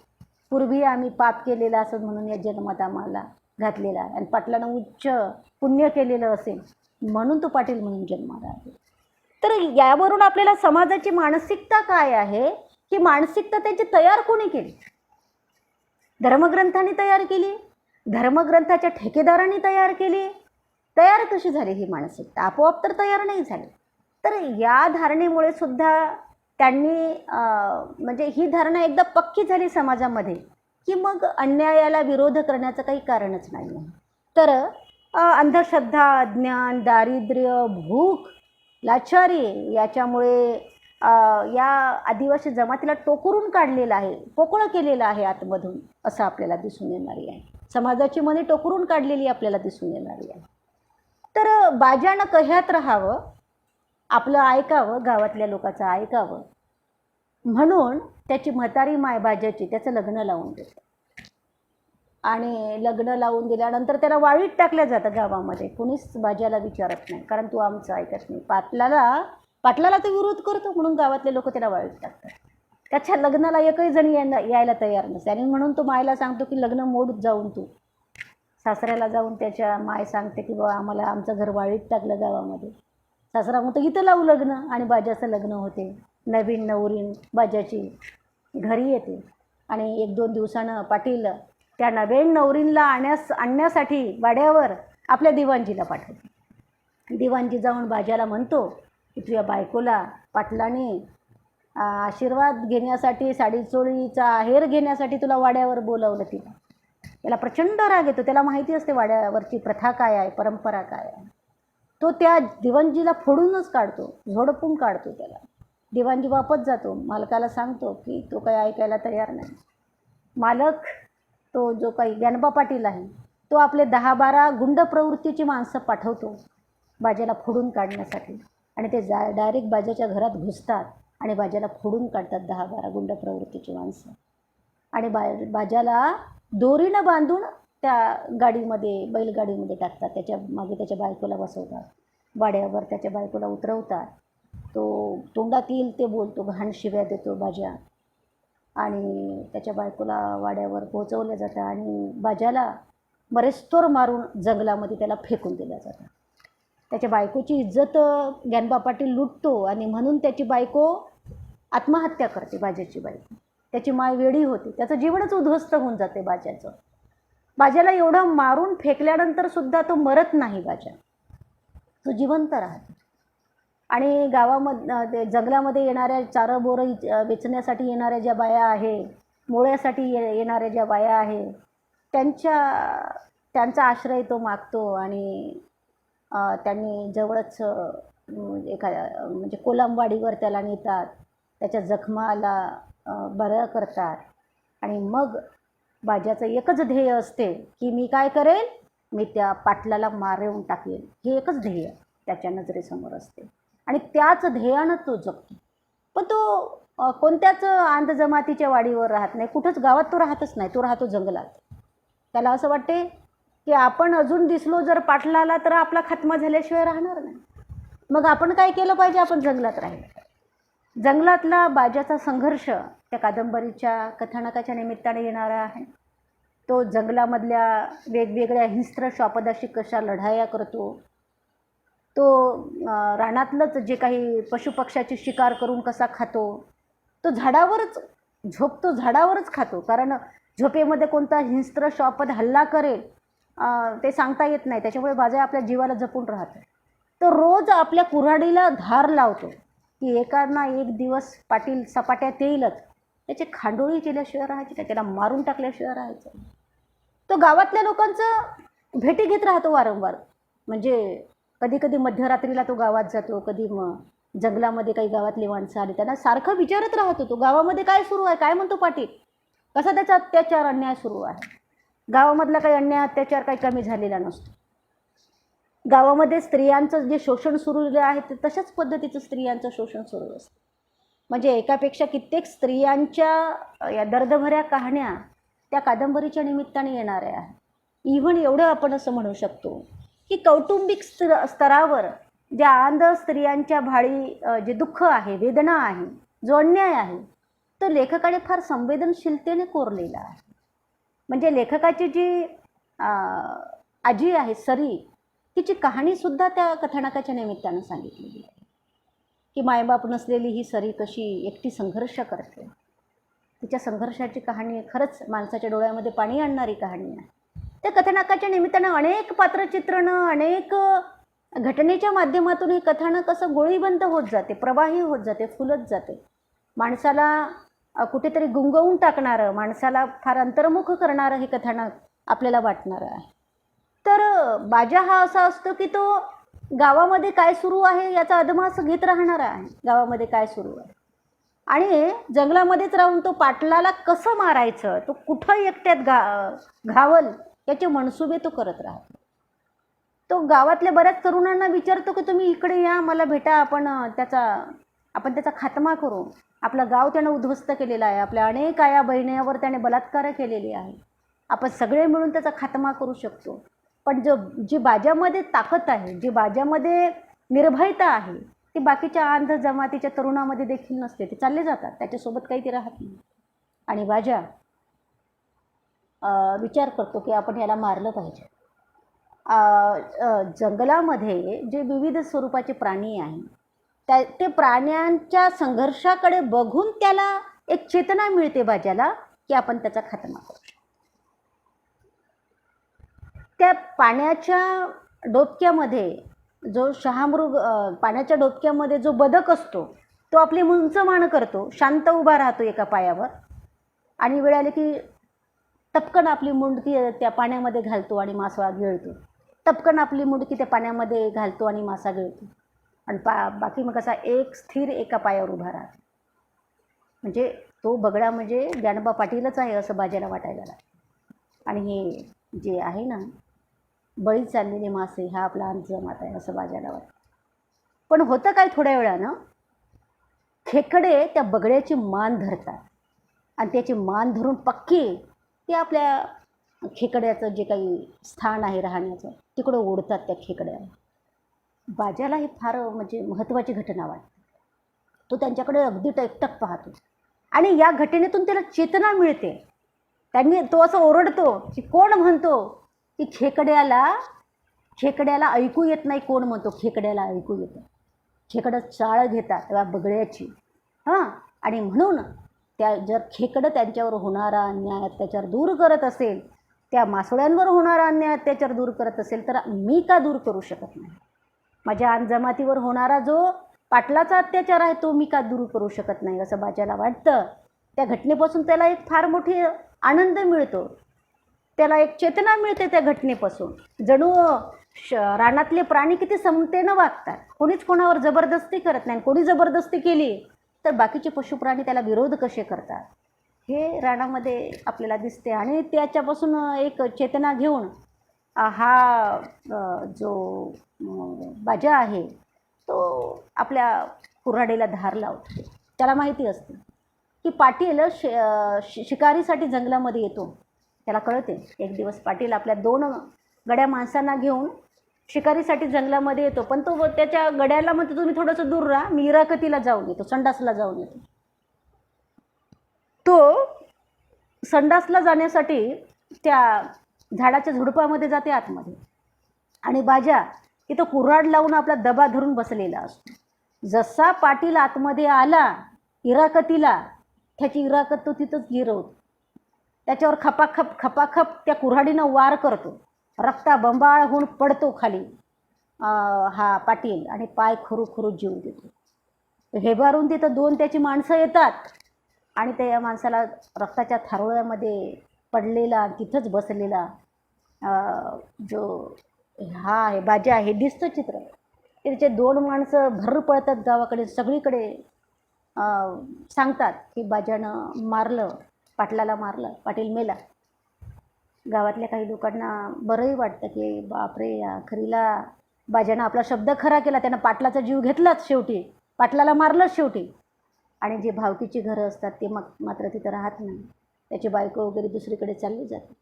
पूर्वी आम्ही पाप केलेलं असं म्हणून या जन्मात आम्हाला घातलेला आहे. आणि पाटलानं उच्च पुण्य केलेलं असेल म्हणून तो पाटील म्हणून जन्माला आहे. तर यावरून आपल्याला समाजाची मानसिकता काय आहे, ही मानसिकता त्याची तयार कोणी केली? धर्मग्रंथांनी तयार केली, धर्मग्रंथाच्या ठेकेदारांनी तयार केली. तयार कशी झाली ही मानसिकता? आपोआप तर तयार नाही झाली. तर या धारणेमुळे सुद्धा त्यांनी म्हणजे ही धारणा एकदा पक्की झाली समाजामध्ये की मग अन्यायाला विरोध करण्याचं काही कारणच नाही आहे. तर अंधश्रद्धा, अज्ञान, दारिद्र्य, भूक, लाचारी याच्यामुळे या आदिवासी जमातीला टोकरून काढलेलं आहे, पोकळं केलेलं आहे आतमधून, असं आपल्याला दिसून येणारी आहे. समाजाची मने टोकरून काढलेली आपल्याला दिसून येणारी आहे. तर बाजानं कह्यात राहावं, आपलं ऐकावं, गावातल्या लोकांचं ऐकावं म्हणून त्याची म्हातारी माय बाजाची त्याचं लग्न लावून देते. आणि लग्न लावून दिल्यानंतर त्याला वाळीत टाकलं जातं गावामध्ये. कुणीच बाजाला विचारत नाही, कारण तू आमचं ऐकत नाही. पाटलाला तो विरोध करतो म्हणून गावातले लोक त्याला वाळीत टाकतात. त्याच्या लग्नाला एकही जण यायला तयार नसते. आणि म्हणून तो मायला सांगतो की लग्न मोड जाऊन तू. सासऱ्याला जाऊन त्याच्या माय सांगते की बाबा आम्हाला आमचं घर वाळीत टाकलं गावामध्ये. सासरा म्हणतो इथं लावू लग्न. आणि बाजाचं लग्न होते. नवीन नवरीन बाजाची घरी येते. आणि 1-2 दिवसानं पाटील त्या नवीन नवरींला आणण्यासाठी वाड्यावर आपल्या दिवाणजीला पाठवतो. दिवाणजी जाऊन बाजाला म्हणतो की तुझ्या बायकोला पाटलाने आशीर्वाद घेण्यासाठी, साडीचोळीचा आहेर घेण्यासाठी तुला वाड्यावर बोलावलं. त्याला प्रचंड राग येतो. त्याला माहिती असते वाड्यावरची प्रथा काय आहे, परंपरा काय आहे. तो त्या दिवाणजीला फोडूनच काढतो, झोडपून काढतो त्याला. दिवाणजी वापस जातो, मालकाला सांगतो की तो काही ऐकायला तयार नाही. मालक तो जो काही ज्ञानबा पाटील आहे तो आपले 10-12 गुंड प्रवृत्तीची माणसं पाठवतो बाजाला फोडून काढण्यासाठी. आणि ते डायरेक्ट बाजाच्या घरात घुसतात आणि बाजाला फोडून काढतात 10-12 गुंड प्रवृत्तीची माणसं. आणि बाजाला दोरीनं बांधून त्या गाडीमध्ये, बैलगाडीमध्ये टाकतात. त्याच्या मागे त्याच्या बायकोला बसवतात. वाड्यावर त्याच्या बायकोला उतरवतात. तो तोंडात येईल ते बोलतो, घाण शिव्या देतो बाजा. आणि त्याच्या बायकोला वाड्यावर पोहोचवलं जातं. आणि बाजाला बरेचतोर मारून जंगलामध्ये त्याला फेकून दिलं जातं. त्याच्या बायकोची इज्जत ज्ञानबा पाटील लुटतो. आणि म्हणून त्याची बायको आत्महत्या करते, बाजाची बायको. त्याची माय वेडी होते. त्याचं जीवनच उद्ध्वस्त होऊन जाते बाजाचं. बाजाला एवढं मारून फेकल्यानंतर सुद्धा तो मरत नाही बाजा, तो जिवंत राहतो. आणि गावामध्ये जंगलामध्ये येणाऱ्या चारं बोरं वेचण्यासाठी येणाऱ्या ज्या बाया आहे, मोळ्यासाठी येणाऱ्या ज्या बाया आहे, त्यांचा आश्रय तो मागतो. आणि त्यांनी जवळच म्हणजे कोलमवाडीवर त्याला नेतात, त्याच्या जखमाला बरं करतात. आणि मग बाजाचं एकच ध्येय असते की मी काय करेल, मी त्या पाटलाला मारून टाकेल. हे एकच ध्येय त्याच्या नजरेसमोर असते. आणि त्याच ध्येयानं तो जगतो. पण तो कोणत्याच अंध जमातीच्या वाडीवर राहत नाही, कुठंच गावात तो राहतच नाही. तो राहतो जंगलात. त्याला असं वाटते की आपण अजून दिसलो जर पाटलाला तर आपला खात्मा झाल्याशिवाय राहणार नाही. मग आपण काय केलं पाहिजे, आपण जंगलात राहिलं. जंगलातला बाजाचा संघर्ष त्या कादंबरीच्या कथानकाच्या निमित्ताने येणारा आहे. तो जंगलामधल्या वेगवेगळ्या हिंस्त्र शापदाशी कशा लढाया करतो. तो रानातलंच जे काही पशुपक्ष्याची शिकार करून कसा खातो. तो झाडावरच झोपतो, झाडावरच खातो. कारण झोपेमध्ये कोणता हिंस्त्र श्वापद हल्ला करेल ते सांगता येत नाही. त्याच्यामुळे बाजा आपल्या जीवाला जपून राहतो. तो रोज आपल्या कुऱ्हाडीला धार लावतो की एका ना एक दिवस पाटील सपाट्यात येईलच. त्याची खांडोळी केल्याशिवाय राहायची नाही, त्याला मारून टाकल्याशिवाय राहायचं. तो गावातल्या लोकांचं भेटी घेत राहतो वारंवार. म्हणजे कधी कधी मध्यरात्रीला तो गावात जातो, कधी जंगलामध्ये काही गावातली माणसं आली त्यांना सारखं विचारत राहतो तो गावामध्ये काय सुरू आहे, काय म्हणतो पाटील. कसा त्याचा अत्याचार अन्याय सुरू आहे. गावामधला काही अन्याय अत्याचार काही कमी झालेला नसतो. गावामध्ये स्त्रियांचं जे शोषण सुरू आहे ते तशाच पद्धतीचं स्त्रियांचं शोषण सुरू असतं. म्हणजे एकापेक्षा कित्येक स्त्रियांच्या या दर्दभऱ्या कहाण्या त्या कादंबरीच्या निमित्ताने येणाऱ्या आहेत. इव्हन एवढं आपण असं म्हणू शकतो की कौटुंबिक स्तरावर ज्या अंध स्त्रियांच्या भाळी जे दुःख आहे, वेदना आहे, जो अन्याय आहे, तो लेखकाने फार संवेदनशीलतेने कोरलेला आहे. म्हणजे लेखकाची जी आजी आहे सरी, तिची कहाणीसुद्धा त्या कथानकाच्या निमित्तानं सांगितलेली आहे की मायबाप नसलेली ही सरी कशी एकटी संघर्ष करते. तिच्या संघर्षाची कहाणी खरंच माणसाच्या डोळ्यामध्ये पाणी आणणारी कहाणी आहे. त्या कथानकाच्या निमित्तानं अनेक पात्रचित्रणं, अनेक घटनेच्या माध्यमातून हे कथानक असं गोळीबंद होत जाते, प्रवाही होत जाते, फुलत जाते. माणसाला कुठेतरी गुंगवून टाकणारं, माणसाला फार अंतर्मुख करणारं हे कथानक आपल्याला वाटणारं आहे. तर बाजा हा असा असतो की तो गावामध्ये काय सुरू आहे याचा अदमास घेत राहणारा आहे. गावामध्ये काय सुरू आहे आणि जंगलामध्येच राहून तो पाटलाला कसं मारायचं, तो कुठं एकट्यात घावल याचे मनसुबे तो करत राहतो. तो गावातल्या बऱ्याच तरुणांना विचारतो की तुम्ही इकडे या, मला भेटा, आपण त्याचा खात्मा करू. आपलं गाव त्यानं उद्ध्वस्त केलेलं आहे, आपल्या अनेक आया बहिणीवर त्याने बलात्कार केलेले आहे, आपण सगळे मिळून त्याचा खात्मा करू शकतो. पण जी बाजामध्ये ताकद आहे, जी बाजामध्ये निर्भयता आहे, ती बाकीच्या अंध जमातीच्या तरुणामध्ये देखील नसते. ते चालले जातात, त्याच्यासोबत काही ते राहत नाही. आणि बाजा विचार करतो की आपण याला मारलं पाहिजे. जंगलामध्ये जे विविध स्वरूपाचे प्राणी आहेत ते प्राण्यांच्या संघर्षाकडे बघून त्याला एक चेतना मिळते बाजाला की आपण त्याचा खात्मा करू शकतो. त्या पाण्याच्या डोबक्यामध्ये जो शहामृग, पाण्याच्या डोबक्यामध्ये जो बदक असतो तो आपली मुंचमान करतो, शांत उभा राहतो एका पायावर आणि वेळ आली की टपकन आपली मुंडकी त्या पाण्यामध्ये घालतो आणि मासा गिळतो. टपकन आपली मुंडकी त्या पाण्यामध्ये घालतो आणि मासा गिळतो. आणि बाकी मग कसा एक स्थिर एका पायावर उभा राहतो. म्हणजे तो बगडा म्हणजे ज्ञानोबा पाटीलच आहे असं बाजाला वाटायला लागतं. आणि हे जे आहे ना बळी चाललेले मासे हा आपला अंतजमात आहे असं बाजाला वाटतं. पण होतं काय, थोड्या वेळानं खेकडे त्या बगड्याची मान धरतात आणि त्याची मान धरून पक्की ते आपल्या खेकड्याचं जे काही स्थान आहे राहण्याचं तिकडं ओढतात त्या खेकड्याला. बाजाला ही फार म्हणजे महत्त्वाची घटना वाटते. तो त्यांच्याकडे अगदी एकटक पाहतो आणि या घटनेतून त्याला चेतना मिळते. तो असं ओरडतो की कोण म्हणतो की खेकड्याला ऐकू येत नाही, कोण म्हणतो खेकड्याला ऐकू येतं. खेकडं चाळ घेतात त्या बगड्याची आणि म्हणून जर खेकडं त्यांच्यावर होणारा अन्याय अत्याचार दूर करत असेल, त्या मासोळ्यांवर होणारा अन्याय अत्याचार दूर करत असेल तर मी का दूर करू शकत नाही. माझ्या जमातीवर होणारा जो पाटलाचा अत्याचार आहे तो मी का दूर करू शकत नाही असं बाजाला वाटतं. त्या घटनेपासून त्याला एक फार मोठी आनंद मिळतो, त्याला एक चेतना मिळते त्या घटनेपासून. जणू रानातले प्राणी किती समतेनं वागतात, कोणीच कोणावर जबरदस्ती करत नाही. कोणी जबरदस्ती केली तर बाकीचे पशुप्राणी त्याला विरोध कसे करतात हे रानामध्ये आपल्याला दिसते. आणि त्याच्यापासून एक चेतना घेऊन हा जो बाजा आहे तो आपल्या कुऱ्हाडीला धार लावतो. त्याला माहिती असते की पाटील शिकारीसाठी जंगलामध्ये येतो. त्याला कळते एक दिवस पाटील आपल्या 2 गड्या माणसांना घेऊन शिकारीसाठी जंगलामध्ये येतो. पण तो त्याच्या गड्याला म्हणतो तुम्ही थोडंसं दूर राहा, मी इराकतीला जाऊन येतो, संडासला जाऊन येतो. तो संडासला जाण्यासाठी त्या झाडाच्या झुडपामध्ये जाते आतमध्ये आणि बाजा की तो कुऱ्हाड लावून आपला दबा धरून बसलेला असतो. जसा पाटील आतमध्ये आला इराकतीला, त्याची इराकत तो तिथंच गिरवतो. त्याच्यावर खपाखप त्या कुऱ्हाडीनं वार करतो. रक्ताबंबाळ होऊन पडतो खाली हा पाटील आणि पाय खुरू जीव देतो. हे बारून तिथं 2 त्याची माणसं येतात आणि त्या माणसाला रक्ताच्या थारोळ्यामध्ये पडलेला तिथंच बसलेला जो हा आहे बाजा आहे दिसतं चित्र. त्याचे 2 माणसं भर पळतात गावाकडे, सगळीकडे सांगतात की बाजानं मारलं पाटलाला मारलं, पाटील मेला. गावातल्या काही लोकांना बरंही वाटतं की बापरे, आखरीला बाजानं आपला शब्द खरा केला, त्यानं पाटलाचा जीव घेतलाच शेवटी, पाटलाला मारलंच शेवटी. आणि जे भावकीची घरं असतात ते मात्र तिथं राहत नाही, त्याची बायको वगैरे दुसरीकडे चालली जाते.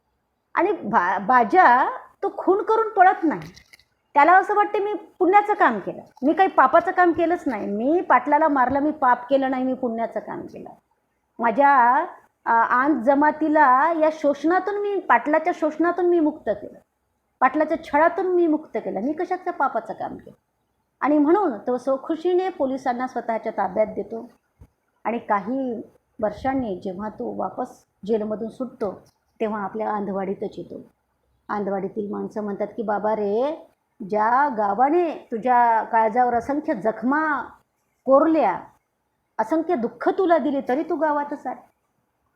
आणि बाजा तो खून करून पळत नाही. त्याला असं वाटते मी पुण्याचं काम केलं, मी काही पापाचं काम केलंच नाही, मी पाटलाला मारलं, मी पाप केलं नाही, मी पुण्याचं काम केलं. माझ्या आंत जमातीला या शोषणातून पाटलाच्या शोषणातून मी मुक्त केलं, पाटलाच्या छळातून मी मुक्त केलं, मी कशाचं पापाचं काम केलं. आणि म्हणून तो खुशीने पोलिसांना स्वतःच्या ताब्यात देतो. आणि काही वर्षांनी जेव्हा तो वापस जेलमधून सुटतो तेव्हा आपल्या आंधवाडीतच येतो. आंधवाडीतील माणसं म्हणतात की बाबा रे, ज्या गावाने तुझ्या काळजावर असंख्य जखमा कोरल्या, असंख्य दुःख तुला दिली, तरी तू गावातच आहे.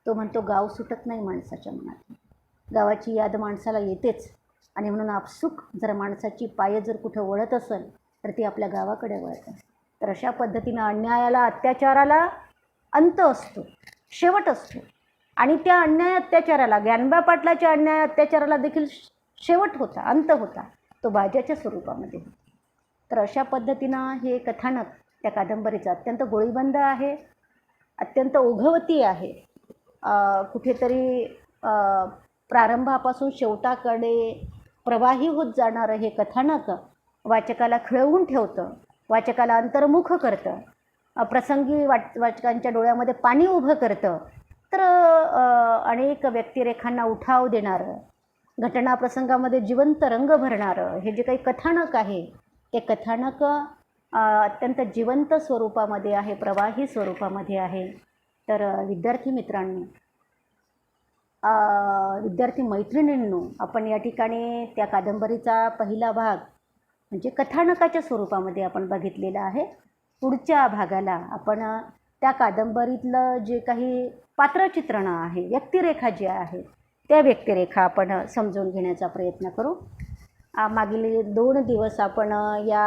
तो म्हणतो गाव सुटत नाही माणसाच्या मनात, गावाची याद माणसाला येतेच. आणि म्हणून आपसुक जर माणसाची पाय जर कुठं वळत असेल तर ती आपल्या गावाकडे वळतात. तर अशा पद्धतीनं अन्यायाला, अत्याचाराला अंत असतो, शेवट असतो. आणि त्या अन्याय अत्याचाराला, ज्ञानबा पाटलाच्या अन्याय अत्याचाराला देखील शेवट होता, अंत होता, तो बाजाच्या स्वरूपामध्ये. तर अशा पद्धतीनं हे कथानक त्या कादंबरीचं अत्यंत गोळीबंद आहे, अत्यंत ओघवती आहे. कुठेतरी प्रारंभापासून शेवटाकडे प्रवाही होत जाणारं हे कथानक वाचकाला खिळवून ठेवतं, वाचकाला अंतर्मुख करतं, प्रसंगी वाचकांच्या डोळ्यामध्ये पाणी उभं करतं. तर अनेक व्यक्तिरेखांना उठाव देणारं, घटनाप्रसंगामध्ये जिवंत रंग भरणारं हे जे काही कथानक आहे ते कथानक अत्यंत जिवंत स्वरूपामध्ये आहे, प्रवाही स्वरूपामध्ये आहे. तर विद्यार्थी मित्रांनो, विद्यार्थी मैत्रिणींनो, आपण या ठिकाणी त्या कादंबरीचा पहिला भाग म्हणजे कथानकाच्या स्वरूपामध्ये आपण बघितलेला आहे. पुढच्या भागाला आपण त्या कादंबरीतलं जे काही पात्रचित्रणं आहे, व्यक्तिरेखा ज्या आहेत त्या व्यक्तिरेखा आपण समजून घेण्याचा प्रयत्न करू. मागील 2 दिवस आपण या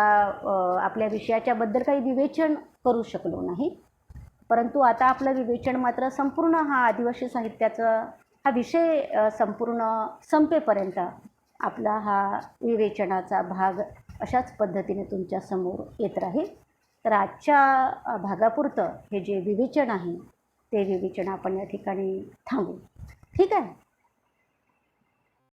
आपल्या विषयाच्याबद्दल काही विवेचन करू शकलो नाही, परंतु आता आपलं विवेचन मात्र संपूर्ण हा आदिवासी साहित्याचा हा विषय संपूर्ण संपेपर्यंत आपला हा विवेचनाचा भाग अशाच पद्धतीने तुमच्यासमोर येत राहील. तर आजच्या भागापुरतं हे जे विवेचन आहे ते विवेचन आपण या ठिकाणी थांबू. ठीक आहे.